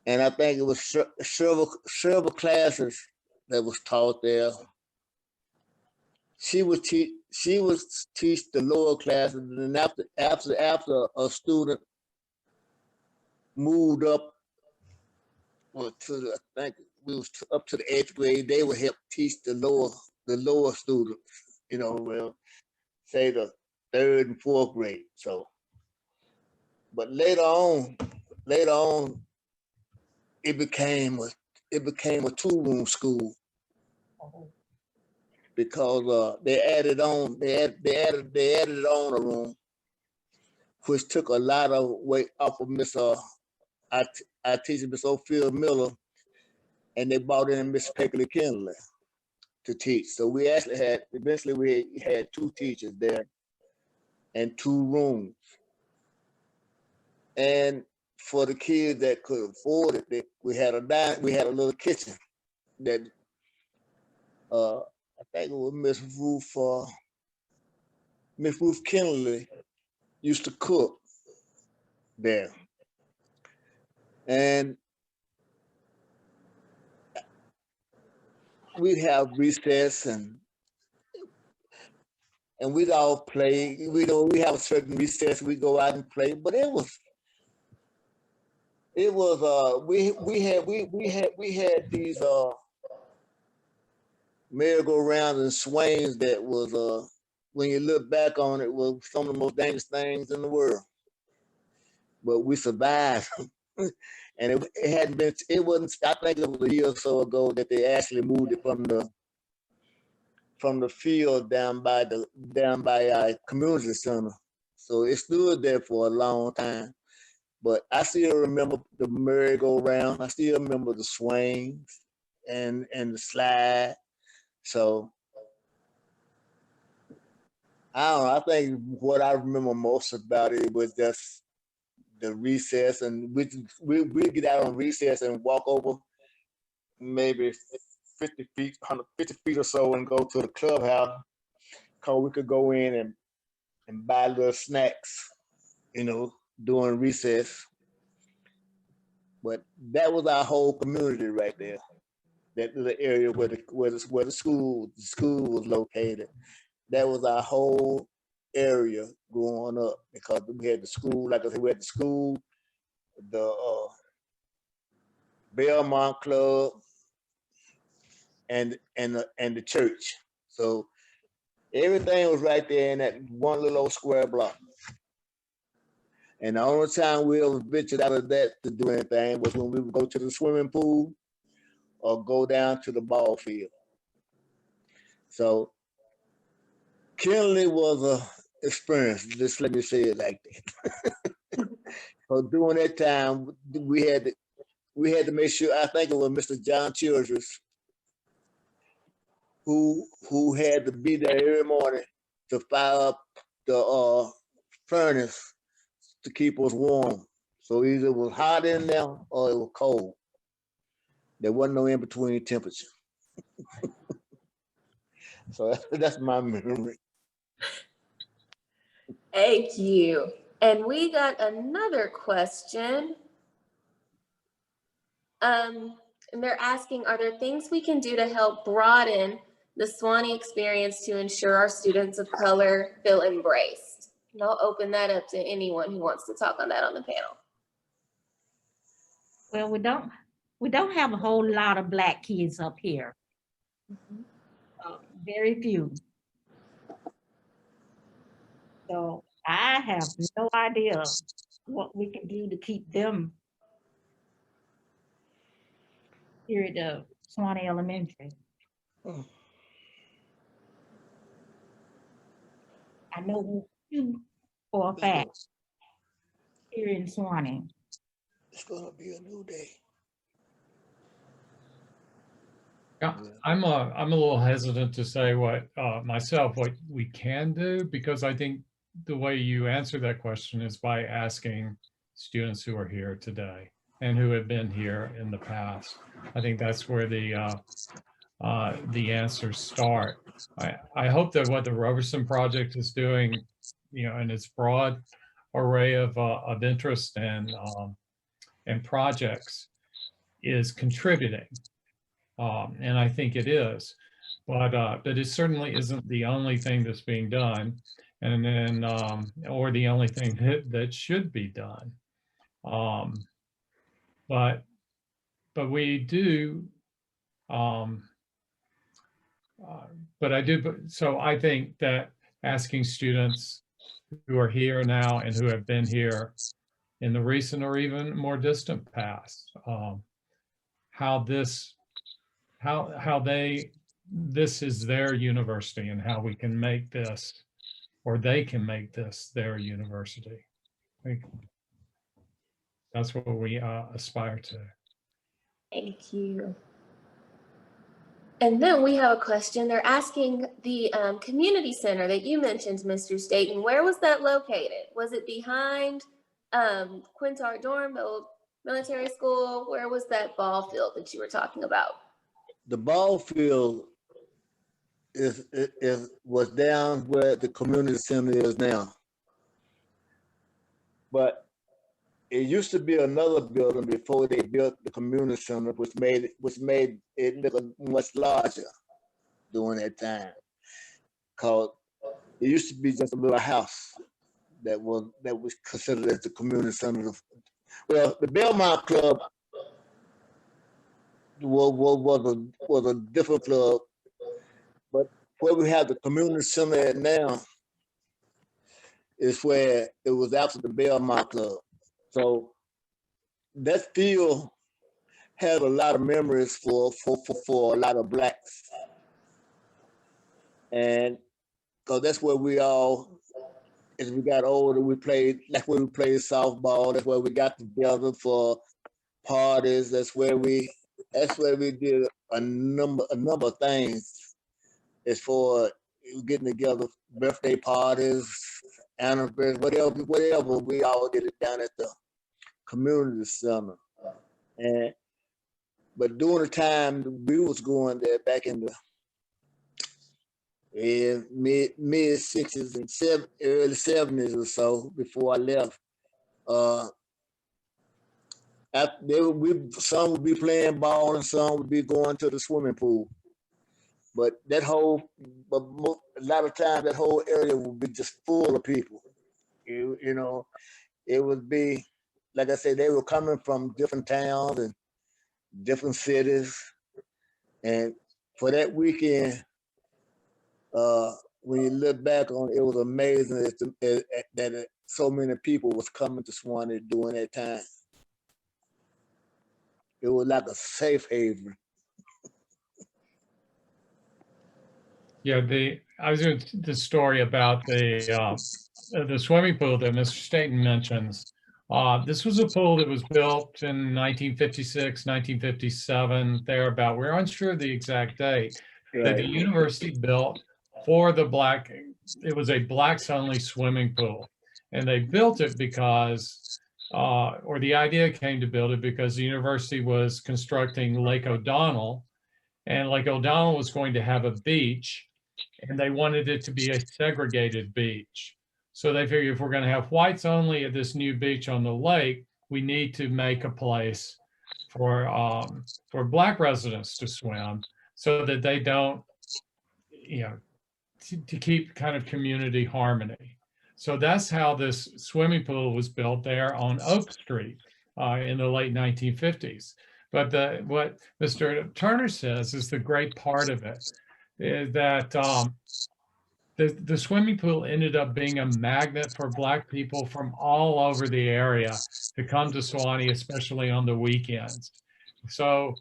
and I think it was several classes that was taught there. She would teach the lower classes, and then after a student moved up, well, I think we was up to the 8th grade, they would help teach the lower students, well, say the 3rd and 4th grade. So, but later on, it became a 2-room school because they added on a room, which took a lot of weight off of our teacher, Miss Ophelia Miller, and they brought in Miss Peggy Kinley to teach. So we actually had 2 teachers there and 2 rooms. And for the kids that could afford it, we had a little kitchen that I think it was Miss Ruth Kinley used to cook there. And we'd have recess and we'd all play. We have a certain recess, we go out and play, but we had these merry-go-rounds and swings that was when you look back on it, was some of the most dangerous things in the world. But we survived. And it wasn't, I think it was a year or so ago that they actually moved it from the field down by our community center. So it stood there for a long time. But I still remember the merry-go-round. I still remember the swings and the slide. So I don't know. I think what I remember most about it was just the recess, and we get out on recess and walk over maybe 50 feet, 150 feet or so, and go to the clubhouse, because we could go in and buy little snacks, during recess. But that was our whole community right there. That little area where the school was located. That was our whole area growing up, because we had the school, like I said, we had the school, the Belmont Club, and the church. So everything was right there in that one little old square block. And the only time we ever ventured out of that to do anything was when we would go to the swimming pool or go down to the ball field. So Kinley was a experience, just let me say it like that. So during that time, we had to make sure, I think it was Mr. John Childress, who had to be there every morning to fire up the furnace to keep us warm. So either it was hot in there or it was cold. There wasn't no in-between temperature. So that's my memory. Thank you. And we got another question. And they're asking, are there things we can do to help broaden the Swanee experience to ensure our students of color feel embraced? And I'll open that up to anyone who wants to talk on that on the panel. Well, we don't have a whole lot of Black kids up here. Very few. So I have no idea what we can do to keep them here at the Sewanee Elementary. I know you for a fact here in Swanee. It's gonna be a new day. Yeah, I'm a little hesitant to say what myself what we can do, because I think the way you answer that question is by asking students who are here today and who have been here in the past. I think that's where the answers start. I hope that what the Roberson Project is doing, you know, in its broad array of interest and projects is contributing. And I think it is, but it certainly isn't the only thing that's being done, and then or the only thing that should be done. But we do. So I think that asking students who are here now and who have been here in the recent or even more distant past, how this is their university and how we can make this, or they can make this their university. I think that's what we aspire to. Thank you. And then we have a question. They're asking the community center that you mentioned, Mr. Staton, where was that located? Was it behind Quintard Dorm, the old military school? Where was that ball field that you were talking about? The ball field was down where the community center is now. But it used to be another building before they built the community center, which made it look much larger during that time. Cause it used to be just a little house that was considered as the community center. Well, the Belmont Club was a different club, but where we have the community center at now is where it was after the Belmont Club. So that field had a lot of memories for a lot of Blacks. And because that's where we all, as we got older, we played, that's where we played softball, that's where we got together for parties, that's where we did a number of things as for getting together, birthday parties, anniversaries, whatever, we all did it down at the community center. But during the time we was going there back in the mid 60s and early 70s or so, before I left, some would be playing ball and some would be going to the swimming pool. But a lot of times that whole area would be just full of people. You know, it would be, like I said, they were coming from different towns and different cities. And for that weekend, when you look back on it, it was amazing that so many people was coming to Swanee during that time. It was like a safe haven. Yeah, I was doing the story about the swimming pool that Mr. Staton mentions. This was a pool that was built in 1956, 1957, thereabout. We're unsure of the exact date, Right. that the university built for the Black. It was a Blacks only swimming pool. And they built it because or the idea came to build it because the university was constructing Lake O'Donnell, and Lake O'Donnell was going to have a beach, and they wanted it to be a segregated beach. So they figured if we're going to have whites only at this new beach on the lake, we need to make a place for Black residents to swim so that they don't, to keep kind of community harmony. So that's how this swimming pool was built there on Oak Street in the late 1950s. But what Mr. Turner says is the great part of it, is that the swimming pool ended up being a magnet for Black people from all over the area to come to Swanee, especially on the weekends. So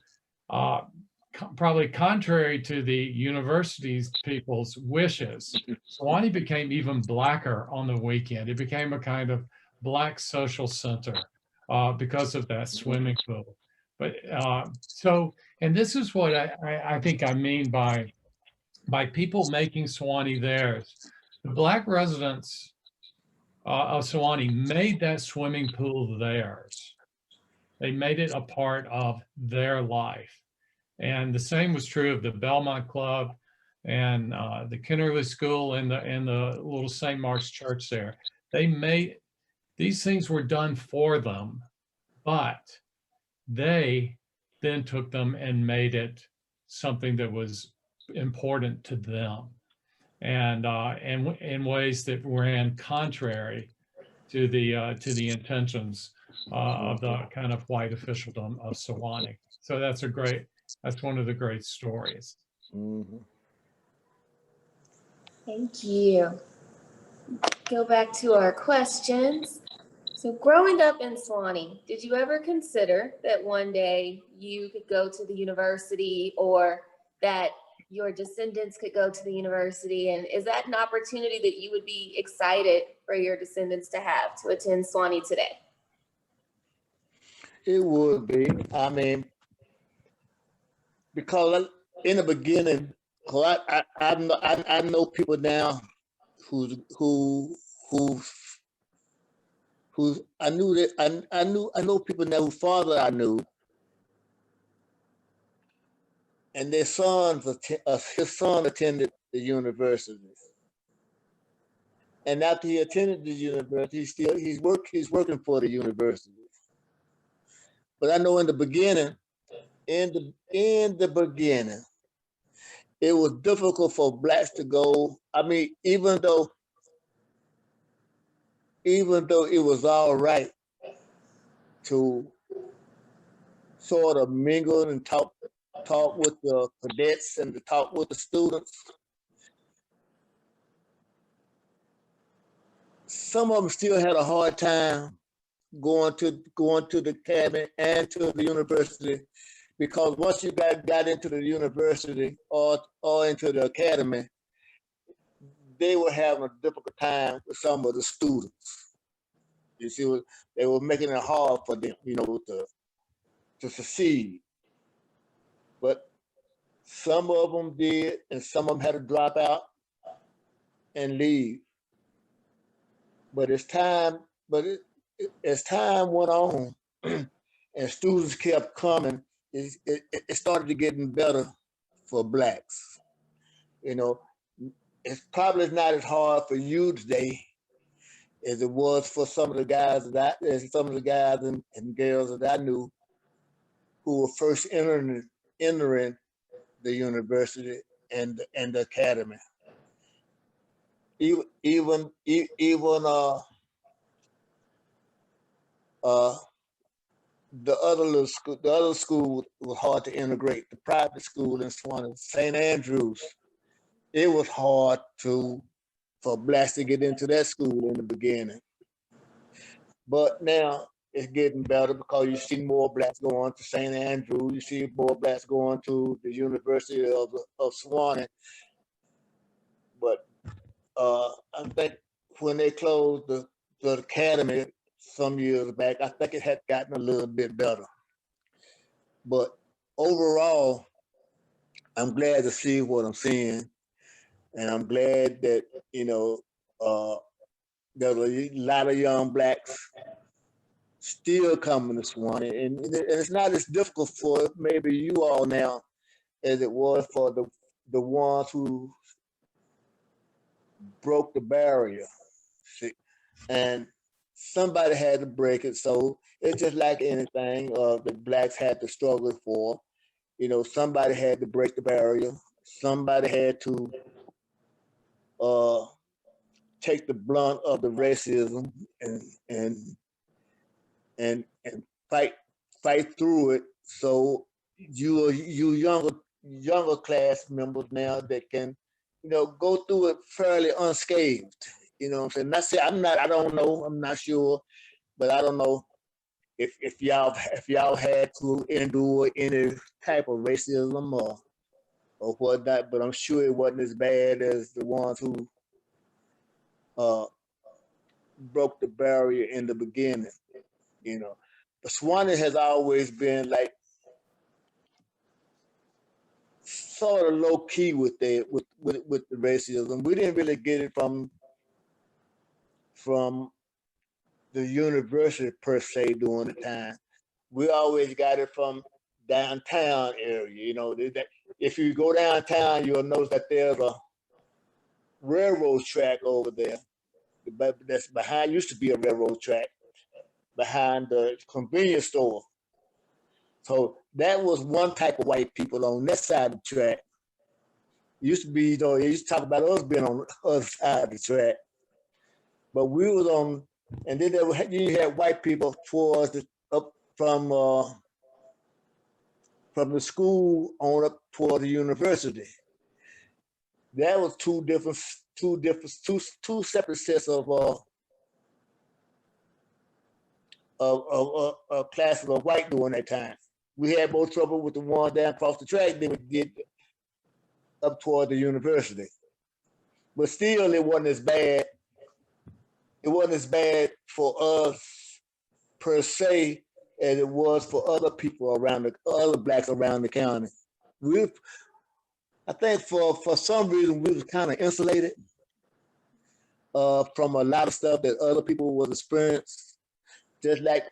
probably contrary to the university's people's wishes, Swanee became even Blacker on the weekend. It became a kind of Black social center because of that swimming pool. But and this is what I think I mean by people making Swanee theirs. The Black residents of Swanee made that swimming pool theirs. They made it a part of their life. And the same was true of the Belmont Club and the Kennerly School and the little St. Mark's Church there. They made, these things were done for them, but they then took them and made it something that was important to them, and in ways that ran contrary to the intentions of the kind of white officialdom of Sewanee. So that's one of the great stories. Mhm. Thank you. Go back to our questions. So growing up in Swanee, did you ever consider that one day you could go to the university or that your descendants could go to the university? And is that an opportunity that you would be excited for your descendants to have to attend Swanee today? It would be. I mean, because in the beginning, I know people now who I knew that I know people now whose father I knew, and their sons, his son attended the university, and after he attended the university, he's working for the university. But I know in the beginning, it was difficult for Blacks to go. I mean, even though it was all right to sort of mingle and talk with the cadets and to talk with the students, some of them still had a hard time going to the academy and to the university, because once you got into the university or into the academy, they were having a difficult time with some of the students. You see, they were making it hard for them, to succeed. But some of them did, and some of them had to drop out and leave. But as time went on, and students kept coming, it started to getting better for Blacks. It's probably not as hard for you today as it was for some of the guys and girls that I knew who were first entering the university and the academy. Even the other school was hard to integrate. The private school in Swanee, St. Andrews, it was hard for Blacks to get into that school in the beginning. But now it's getting better because you see more Blacks going to St. Andrews. You see more Blacks going to the University of Swanee. But I think when they closed the academy some years back, I think it had gotten a little bit better. But overall, I'm glad to see what I'm seeing. And I'm glad that, there's a lot of young Blacks still coming to Swanee, and it's not as difficult for maybe you all now as it was for the ones who broke the barrier. See? And somebody had to break it. So it's just like anything the blacks had to struggle for. You know, somebody had to break the barrier. Somebody had to take the blunt of the racism and fight through it. So you younger class members now that can, you know, go through it fairly unscathed. You know what I'm saying? Not say I don't know, I'm not sure, but I don't know if y'all had to endure any type of racism or whatnot, but I'm sure it wasn't as bad as the ones who broke the barrier in the beginning, you know. But Swanee has always been like sort of low key with the racism. We didn't really get it from the university per se during the time. We always got it from downtown area. You know, if you go downtown, you'll notice that there's a railroad track over there. But that's behind, used to be a railroad track behind the convenience store. So that was one type of white people on that side of the track. It used to be, you know, they used to talk about us being on the other side of the track. But we was on, and then you had white people towards up from the school on up toward the university. That was two separate sets of classes of white during that time. We had more trouble with the ones down across the track than we did up toward the university. But still, it wasn't as bad. It wasn't as bad for us per se as it was for other people around other blacks around the county. I think for some reason we was kind of insulated from a lot of stuff that other people was experiencing. Just like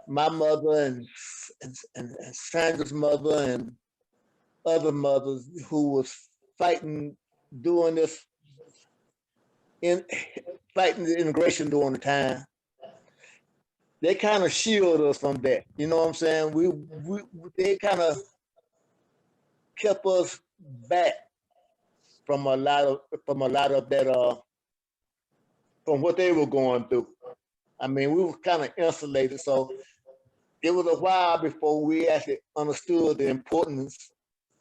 my mother and Sandra's mother and other mothers who was fighting doing this fighting the immigration during the time. They kind of shield us from that. You know what I'm saying? They kind of kept us back from a lot of that from what they were going through. I mean, we were kind of insulated, so it was a while before we actually understood the importance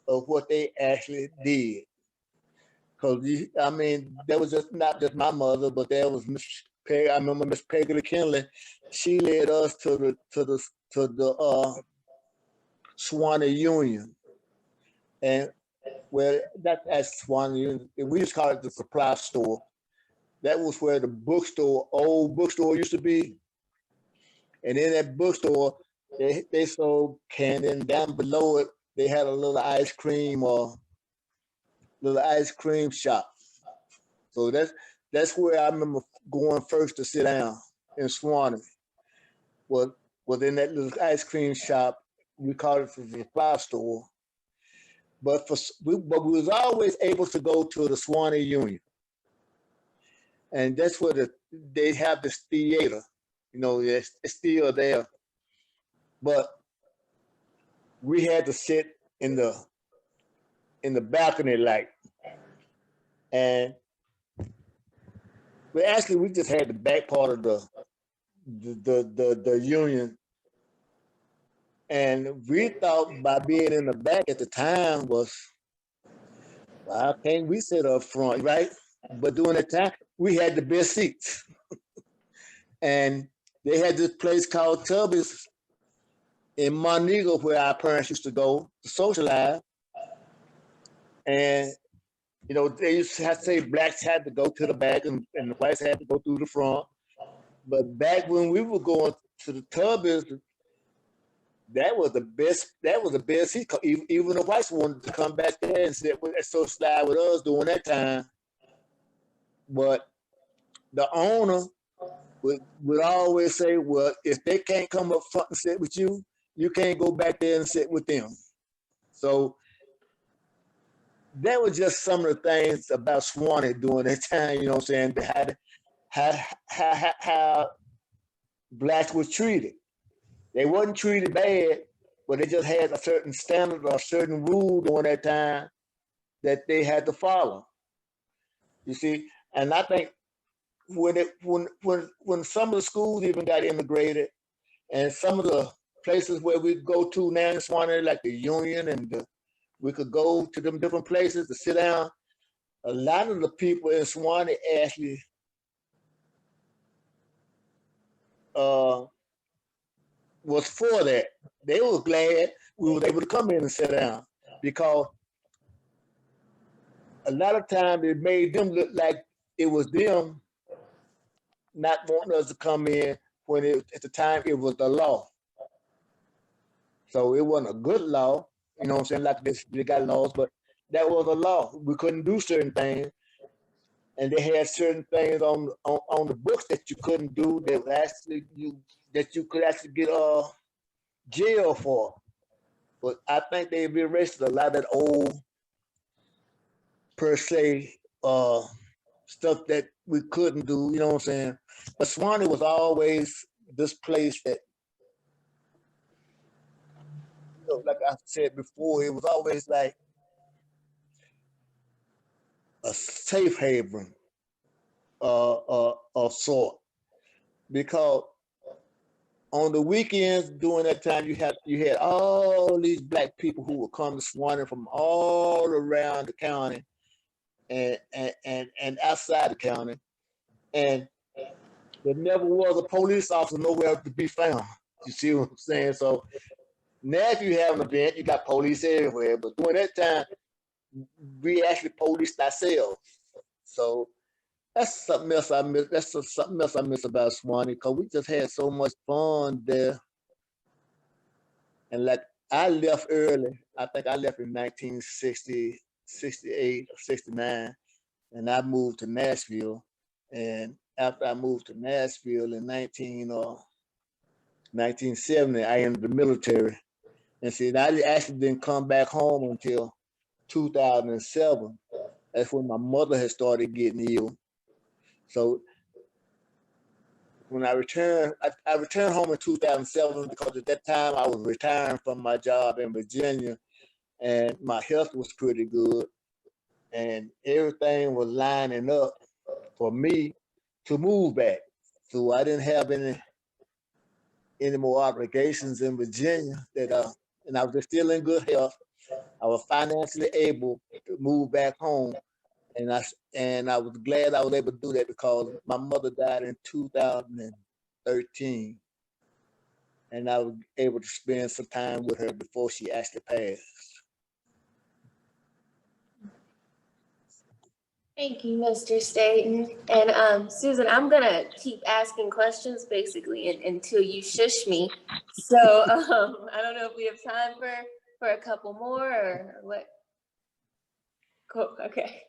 of what they actually did. Because I mean, that was just not just my mother, but there was Miss Peggy. I remember Miss Peggy Kinley. She led us to the Swanee Union, and well, that's at Swanee Union. We just call it the supply store. That was where the old bookstore used to be. And in that bookstore, they sold candy, and down below it, they had a little ice cream shop. So that's where I remember going first to sit down in Swanee. Was in that little ice cream shop. We called it the supply store. But we was always able to go to the Swanee Union. And that's where they have this theater, you know, it's still there. But we had to sit in the balcony light. And we just had the back part of the union. And we thought by being in the back at the time was, well, can't we sit up front, right? But during that time, we had the best seats. And they had this place called Tubby's in Montego where our parents used to go to socialize. And, you know, they used to have to say blacks had to go to the back and the whites had to go through the front. But back when we were going to the Tubby's, that was the best seat. Even the whites wanted to come back there and sit with socialize with us during that time. But the owner would always say, well, if they can't come up front and sit with you, you can't go back there and sit with them. So that was just some of the things about Swanee during that time, you know what I'm saying? How blacks were treated. They wasn't treated bad, but they just had a certain standard or a certain rule during that time that they had to follow. You see, and I think when some of the schools even got integrated, and some of the places where we go to now in Swanee, like the Union, and we could go to them different places to sit down. A lot of the people in Swanee actually was for that. They were glad we was able to come in and sit down, because a lot of times it made them look like it was them not wanting us to come in when at the time it was the law. So it wasn't a good law, you know what I'm saying? Like this, they got laws, but that was a law. We couldn't do certain things, and they had certain things on the books that you couldn't do that you could actually get jail for. But I think they've erased a lot of that old, per se, stuff that we couldn't do, you know what I'm saying? But Swanee was always this place that, you know, like I said before, it was always like a safe haven of sort. Because on the weekends during that time, you had all these black people who would come to Swanee from all around the county and outside the county, and there never was a police officer nowhere to be found. You see what I'm saying? So now if you have an event, you got police everywhere, but during that time, we actually policed ourselves. So that's something else I miss. That's something else I miss about Swanee, because we just had so much fun there. And like, I left early. I think I left in 1960, 68 or 69, and I moved to Nashville. And after I moved to Nashville in 1970, I entered the military. And see, I actually didn't come back home until 2007. That's when my mother had started getting ill. So when I returned home in 2007, because at that time I was retiring from my job in Virginia, and my health was pretty good, and everything was lining up for me to move back. So I didn't have any more obligations in Virginia and I was still in good health. I was financially able to move back home, and I was glad I was able to do that, because my mother died in 2013, and I was able to spend some time with her before she actually passed. Thank you, Mr. Staton. And Susan, I'm gonna keep asking questions basically until you shush me. So I don't know if we have time for a couple more or what. Cool. Okay.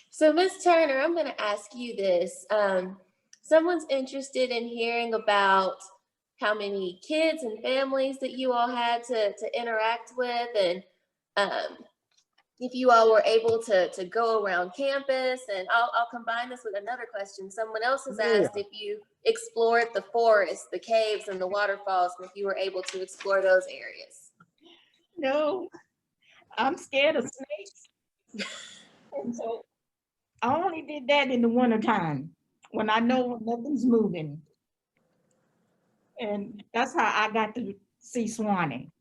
So Ms. Turner, I'm gonna ask you this. Someone's interested in hearing about how many kids and families that you all had to interact with, and if you all were able to go around campus. And I'll combine this with another question. Someone else has asked if you explored the forest, the caves, and the waterfalls, and if you were able to explore those areas. No, I'm scared of snakes. And so I only did that in the wintertime when I know nothing's moving. And that's how I got to see Swanee.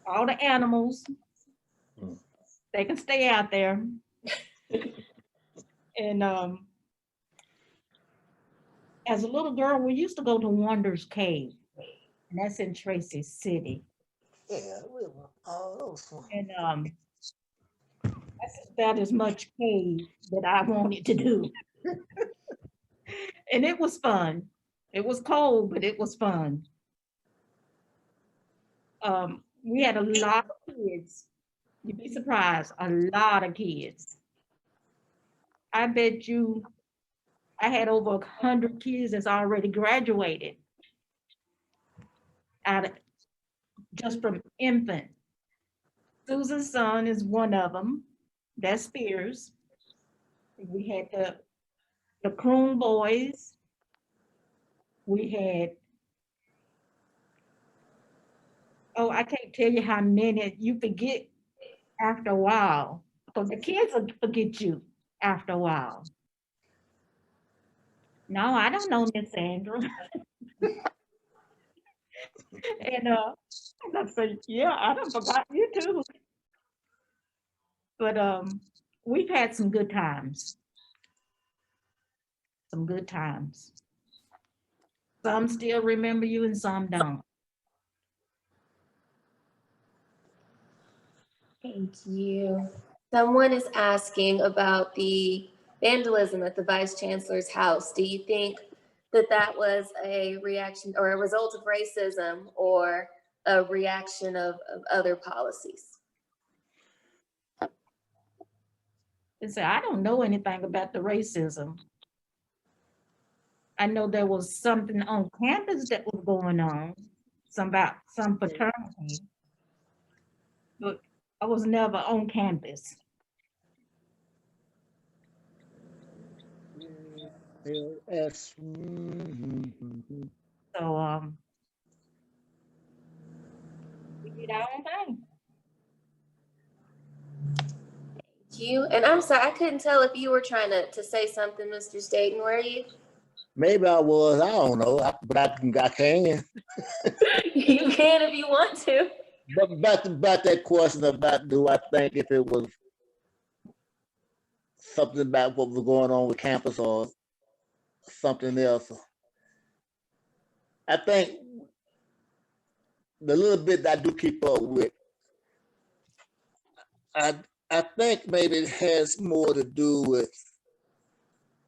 All the animals, they can stay out there. And as a little girl, we used to go to Wonders Cave, and that's in Tracy City. Yeah, all those ones. And that's about as much cave that I wanted to do. And it was fun. It was cold, but it was fun. We had a lot of kids. You'd be surprised, a lot of kids. I bet you I had over 100 kids that's already graduated out of, just from infant. Susan's son is one of them. That's Spears. We had the Croon boys. We had, oh, I can't tell you how many you forget after a while. Because the kids will forget you after a while. No, I don't know Miss Sandra. And I said, yeah, I done forgot you too. But we've had some good times. Some good times. Some still remember you and some don't. Thank you. Someone is asking about the vandalism at the Vice Chancellor's house. Do you think that that was a reaction or a result of racism or a reaction of other policies? And say, I don't know anything about the racism. I know there was something on campus that was going on, about some fraternity. But I was never on campus. Yes. So we did our own thing. Thank you. And I'm sorry, I couldn't tell if you were trying to say something, Mr. Staton, were you? Maybe I was, I don't know, but I can. You can if you want to. But about that question about do I think if it was something about what was going on with campus or something else. I think the little bit that I do keep up with, I think maybe it has more to do with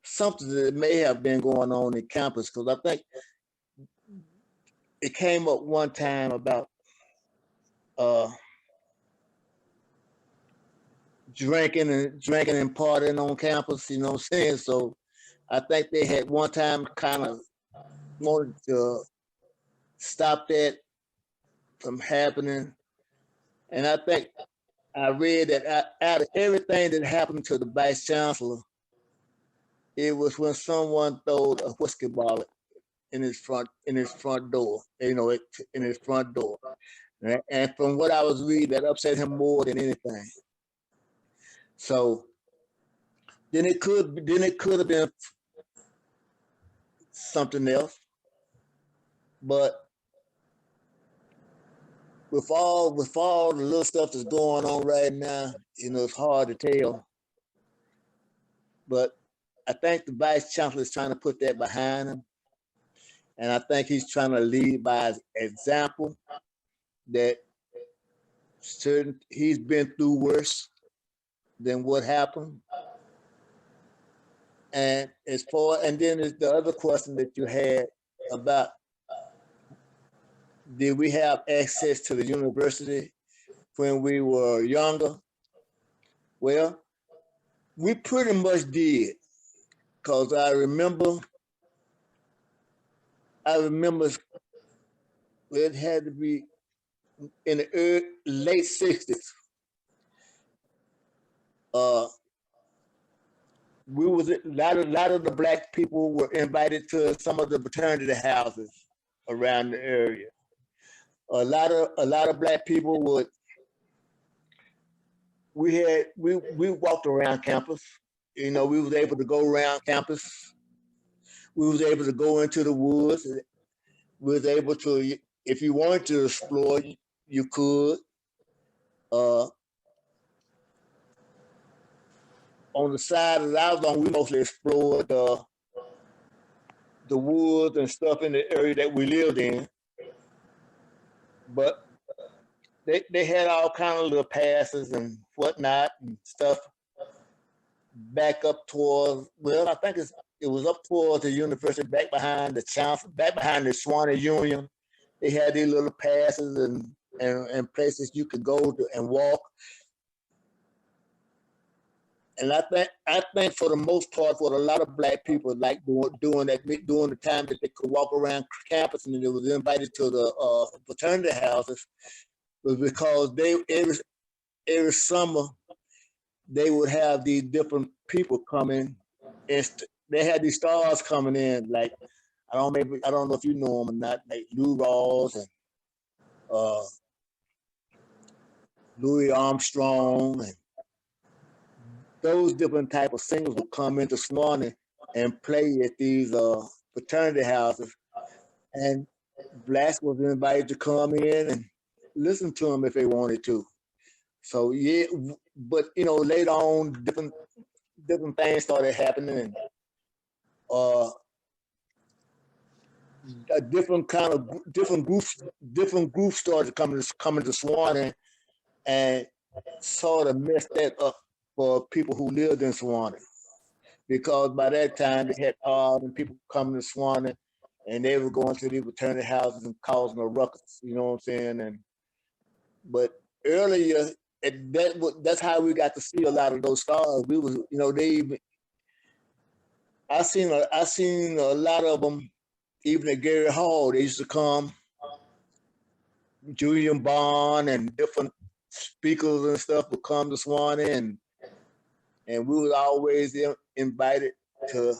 something that may have been going on in campus, because I think it came up one time about drinking and partying on campus, you know what I'm saying? So I think they had one time kind of wanted to stop that from happening. And I think I read that out of everything that happened to the Vice Chancellor, it was when someone throwed a whiskey bottle in his front door, in his front door. And from what I was reading, that upset him more than anything. So then it could have been something else. But with all the little stuff that's going on right now, it's hard to tell. But I think the Vice Chancellor is trying to put that behind him. And I think he's trying to lead by example that he's been through worse than what happened. And then there's the other question that you had about, did we have access to the university when we were younger? Well, we pretty much did, because I remember it had to be in the late 60s. A lot of the Black people were invited to some of the fraternity houses around the area. A lot of Black people would. We walked around campus. We was able to go around campus. We was able to go into the woods. We was able to, if you wanted to explore, you could. On the side that I was on, we mostly explored the woods and stuff in the area that we lived in. But they had all kind of little passes and whatnot and stuff back up towards, well, I think it was up towards the university, back behind the chancellor, back behind the Swanny Union. They had these little passes and places you could go to and walk. And I think for the most part, for a lot of Black people, like during the time that they could walk around campus and they was invited to the fraternity houses, was because every summer they would have these different people coming, and they had these stars coming in. Like I don't know if you know them or not, like Lou Rawls and Louis Armstrong, and those different type of singers would come into Swanee and play at these fraternity houses, and Blacks was invited to come in and listen to them if they wanted to. So yeah, but later on, different things started happening, and a different groups started coming to Swanee, and sort of messed that up for people who lived in Swanee, because by that time they had cars and people coming to Swanee, and they were going to these fraternity houses and causing a ruckus. You know what I'm saying? But earlier, that's how we got to see a lot of those stars. We was, I seen a lot of them, even at Gary Hall. They used to come, Julian Bond and different speakers and stuff would come to Swanee, and we was always invited to.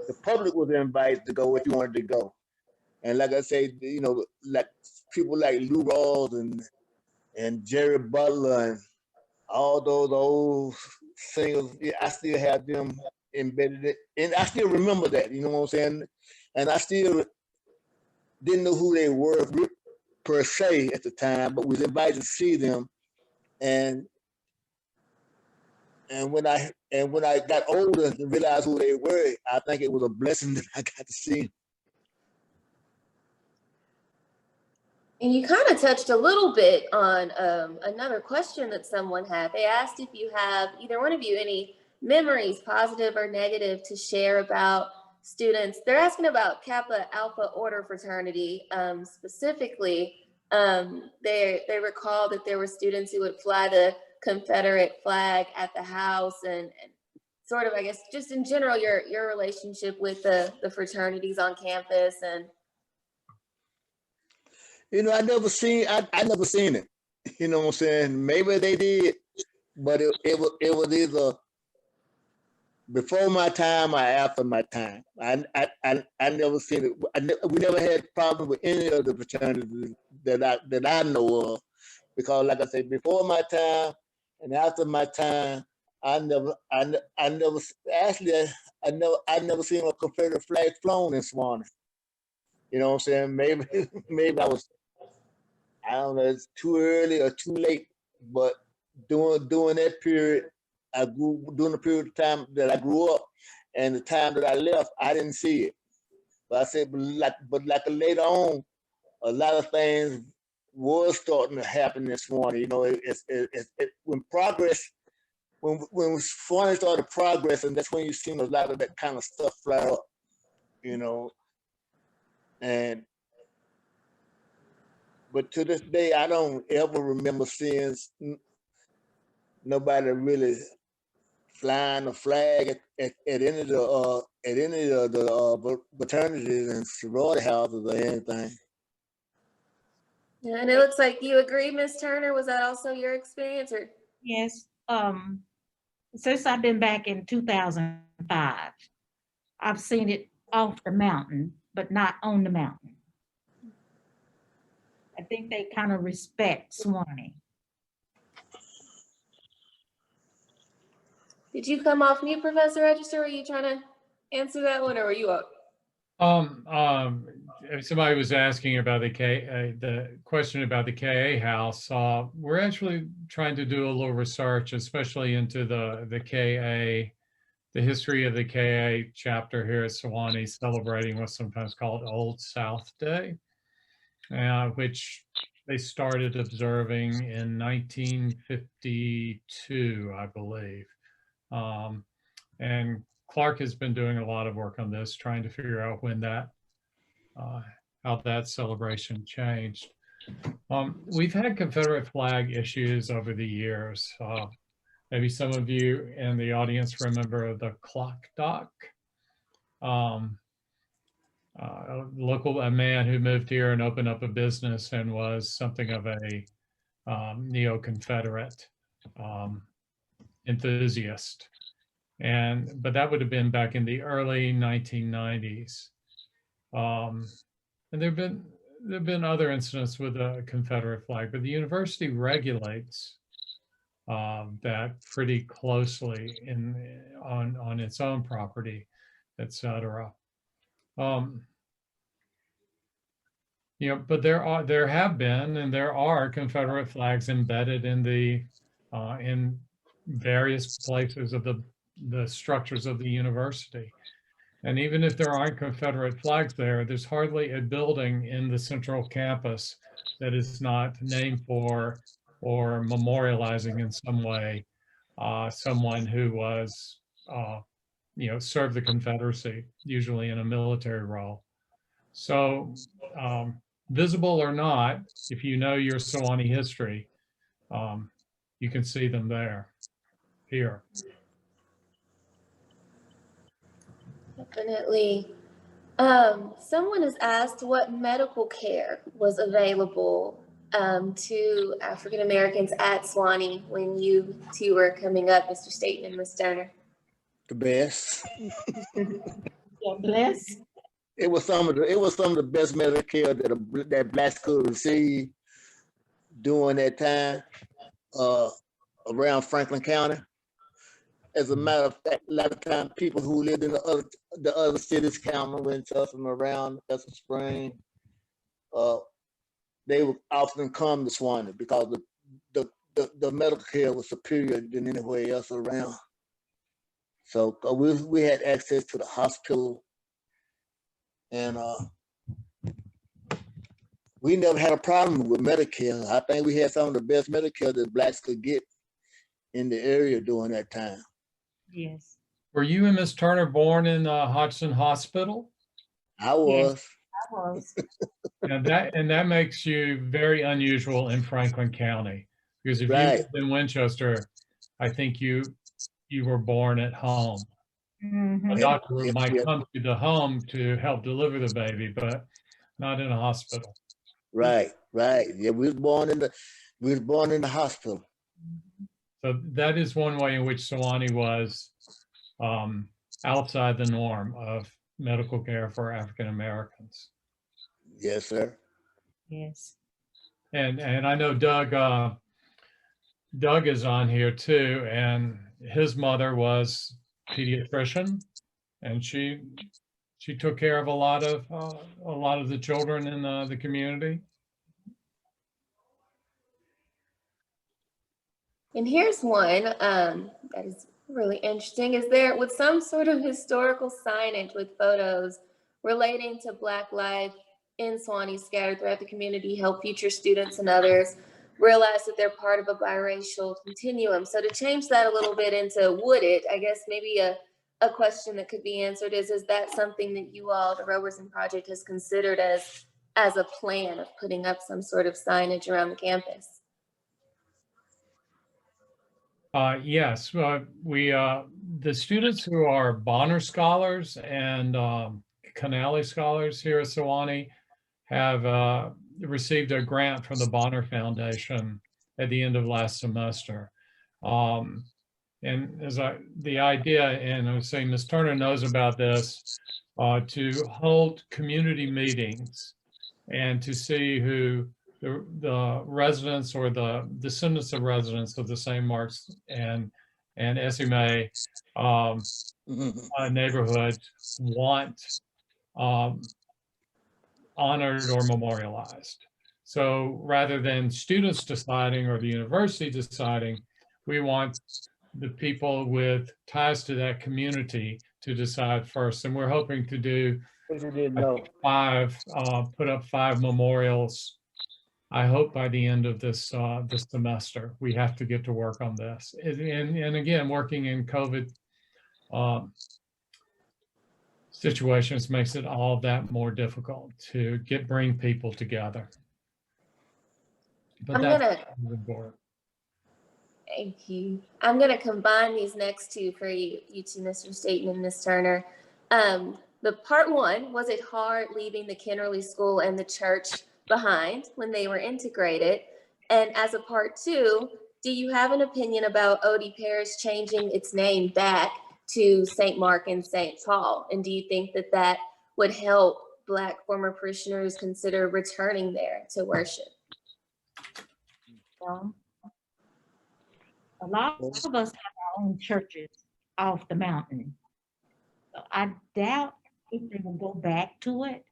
The public was invited to go if you wanted to go. And like I say, like people like Lou Rawls and Jerry Butler and all those old singers, I still have them embedded, and I still remember that. You know what I'm saying? And I still didn't know who they were per se at the time, but was invited to see them. And when I got older and realized who they were, I think it was a blessing that I got to see them. And you kind of touched a little bit on another question that someone had. They asked if you have, either one of you, any memories, positive or negative, to share about students. They're asking about Kappa Alpha Order fraternity specifically. They recall that there were students who would fly the Confederate flag at the house, and sort of, I guess, just in general, your relationship with the fraternities on campus. And I never seen it. You know what I'm saying? Maybe they did, but it was either before my time or after my time. I never seen it. We never had problems with any of the fraternities that I know of, because like I said, before my time and after my time, I never seen a Confederate flag flown in Swanee. You know what I'm saying? Maybe I don't know, it's too early or too late, but during that period, during the period of time that I grew up and the time that I left, I didn't see it. But I said, but later on, a lot of things was starting to happen in Swanee. When Swanee started progressing, that's when you seen a lot of that kind of stuff fly up, But to this day, I don't ever remember seeing nobody really flying a flag at any of the fraternities and sorority houses or anything. Yeah, and it looks like you agree, Ms. Turner. Was that also your experience? Or Yes. Since I've been back in 2005, I've seen it off the mountain, but not on the mountain. I think they kind of respect Swanee. did you come off mute, Professor Register? Were you trying to answer that one, or were you up? Somebody was asking about the question about the KA house. We're actually trying to do a little research, especially into the KA, the history of the KA chapter here at Sewanee, celebrating what's sometimes called Old South Day, which they started observing in 1952, I believe. And Clark has been doing a lot of work on this, trying to figure out when how that celebration changed. We've had Confederate flag issues over the years. Maybe some of you in the audience remember the clock dock. A man who moved here and opened up a business and was something of a neo-Confederate enthusiast. But that would have been back in the early 1990s. And there've been other incidents with a Confederate flag, but the university regulates that pretty closely on its own property, etc. But there have been and there are Confederate flags embedded in various places of the structures of the university. And even if there aren't Confederate flags there's hardly a building in the central campus that is not named for or memorializing in some way someone who was, served the Confederacy, usually in a military role. So visible or not, if you know your Sewanee history, you can see them here. Definitely. Someone has asked what medical care was available to African Americans at Swani when you two were coming up, Mr. Staton and Ms. Turner. The best. Bless. It was some of the best medical care that Blacks could receive during that time around Franklin County. As a matter of fact, a lot of times people who lived in the other cities, Cameron, Winchester, from around Pestle Spring, they would often come to Swanny because the medical care was superior than anywhere else around. So we had access to the hospital, and we never had a problem with Medicare. I think we had some of the best Medicare that Blacks could get in the area during that time. Yes. Were you and Ms. Turner born in Hodgson Hospital? I was. Yes. I was. And that makes you very unusual in Franklin County, because if you lived in Winchester, I think you were born at home. Mhm. A doctor might come to the home to help deliver the baby, but not in a hospital. Right. Yeah, we was born in the hospital. So that is one way in which Swani was outside the norm of medical care for African Americans. Yes, sir. Yes. And I know Doug is on here too, and his mother was a pediatrician, and she took care of a lot of the children in the community. And here's one that is really interesting. Is there, with some sort of historical signage with photos relating to Black life in Swanee scattered throughout the community, help future students and others realize that they're part of a biracial continuum? So to change that a little bit into would it, I guess maybe a question that could be answered is that something that you all, the Roberson Project, has considered as a plan of putting up some sort of signage around the campus? Yes, the students who are Bonner Scholars and Canale Scholars here at Sewanee have received a grant from the Bonner Foundation at the end of last semester. And the idea, and I was saying Ms. Turner knows about this, to hold community meetings and to see who the residents or the descendants of residents of the St. Mark's and SMA neighborhoods want honored or memorialized. So rather than students deciding or the university deciding, we want the people with ties to that community to decide first. And we're hoping to do put up 5 memorials, I hope by the end of this semester. We have to get to work on this. And again, working in COVID situations makes it all that more difficult to bring people together. But that's important. Thank you. I'm going to combine these next two for you two, Mr. Staton and Ms. Turner. The part one, was it hard leaving the Kennerly School and the church behind when they were integrated? And as a part two, do you have an opinion about Odie Parish changing its name back to St. Mark and St. Paul? And do you think that that would help Black former parishioners consider returning there to worship? A lot of us have our own churches off the mountain. So I doubt if they will go back to it.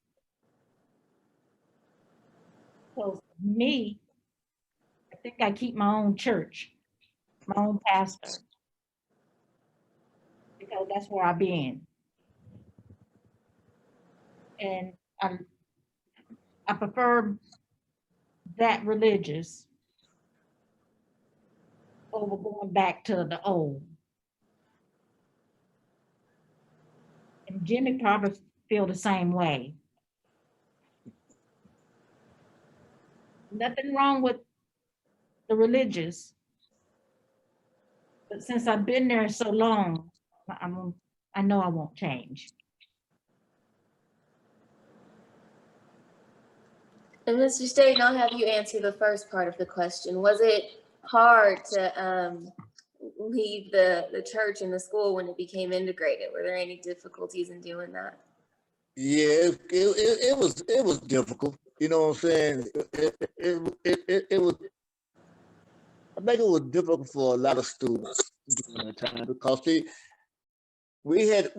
So for me, I think I keep my own church, my own pastor, because that's where I've been. And I prefer that religious over going back to the old. And Jimmy probably feel the same way. Nothing wrong with the religious, but since I've been there so long, I know I won't change. And Mr. Staton, I'll have you answer the first part of the question. Was it hard to leave the church and the school when it became integrated? Were there any difficulties in doing that? Yeah, it was difficult. You know what I'm saying? It was. I think it was difficult for a lot of students during that time because we had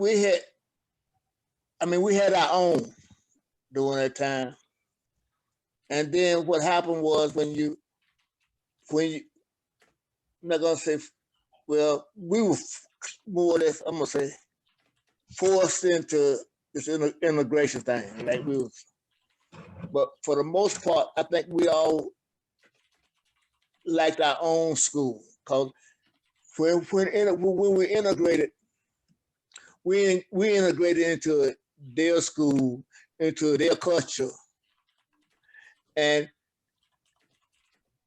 our own during that time. And then what happened was when you I'm not gonna say, well, we were more or less, I'm gonna say, forced into this immigration thing. Like but for the most part, I think we all liked our own school because when we integrated, we integrated into their school, into their culture, and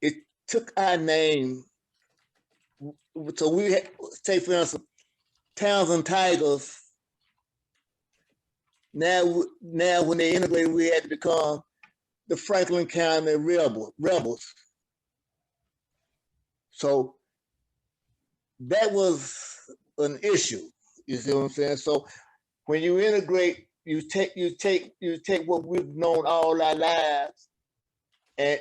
it took our name. So we had, say for instance, Townsend Tigers. Now when they integrated, we had to become the Franklin County Rebels. So that was an issue. You see what I'm saying? So when you integrate, you take what we've known all our lives and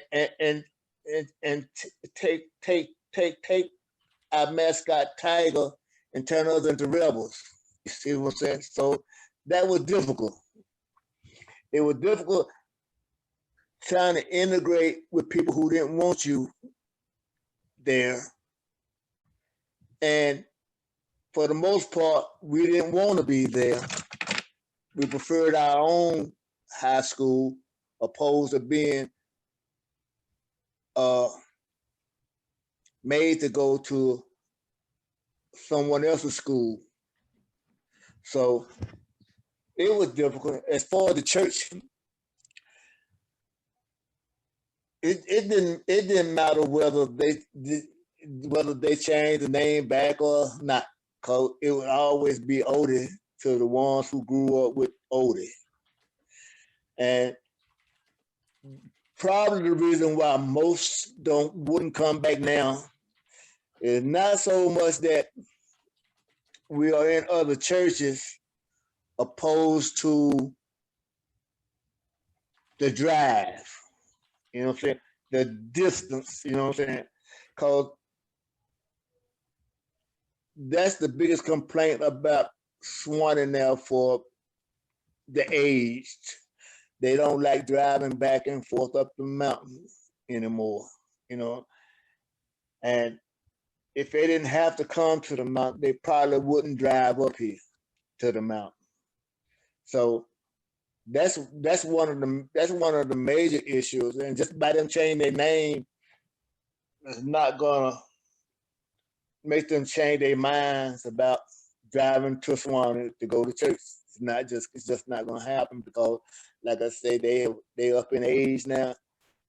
take our mascot Tiger and turn us into rebels. You see what I'm saying? So that was difficult. It was difficult trying to integrate with people who didn't want you there. And for the most part, we didn't want to be there. We preferred our own high school opposed to being made to go to someone else's school. So it was difficult. As far as the church, it didn't matter whether they changed the name back or not, because it would always be Odie to the ones who grew up with Odie. And probably the reason why most wouldn't come back now is not so much that we are in other churches opposed to the drive, you know what I'm saying? The distance, you know what I'm saying? Because that's the biggest complaint about Swanny now for the aged. They don't like driving back and forth up the mountain anymore, you know? And if they didn't have to come to the mountain, they probably wouldn't drive up here to the mountain. So that's one of the major issues. And just by them changing their name, it's not gonna make them change their minds about driving to Swanny to go to church. It's just not gonna happen because, like I say, they up in age now,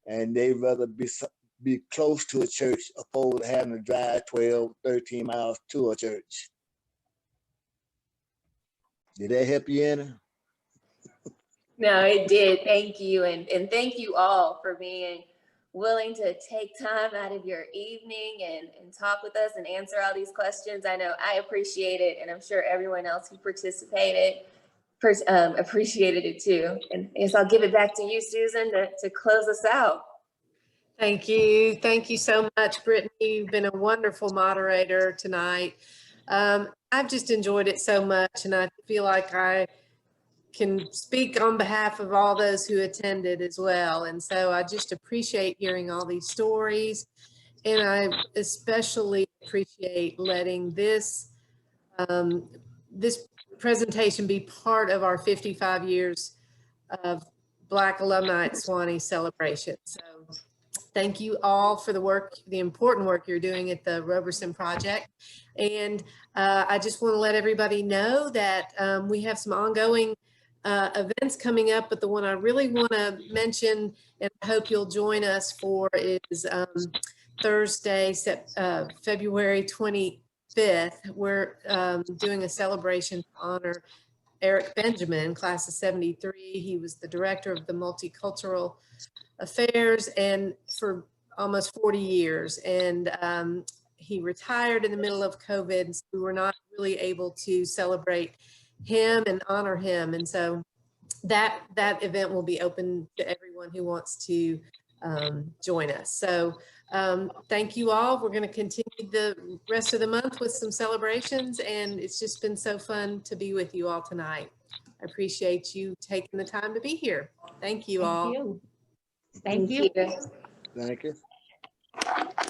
and they rather be be close to a church opposed to having to drive 12, 13 miles to a church. Did that help you any? No, it did. Thank you. And thank you all for being willing to take time out of your evening and talk with us and answer all these questions. I know I appreciate it, and I'm sure everyone else who participated appreciated it too. And I guess I'll give it back to you, Susan, to close us out. Thank you. Thank you so much, Brittany. You've been a wonderful moderator tonight. I've just enjoyed it so much, and I feel like I can speak on behalf of all those who attended as well. And so I just appreciate hearing all these stories. And I especially appreciate letting this, this presentation be part of our 55 years of Black Alumni at Swanee celebration. So thank you all for the work, the important work you're doing at the Roberson Project. And I just want to let everybody know that we have some ongoing events coming up, but the one I really want to mention, and I hope you'll join us for, is Thursday, February 25th. We're doing a celebration to honor Eric Benjamin, class of 73. He was the director of the Multicultural Affairs and for almost 40 years. And he retired in the middle of COVID, so we were not really able to celebrate him and honor him. And so that event will be open to everyone who wants to join us. So thank you all. We're going to continue the rest of the month with some celebrations, and it's just been so fun to be with you all tonight. I appreciate you taking the time to be here. Thank you all. Thank you. Thank you. Thank you.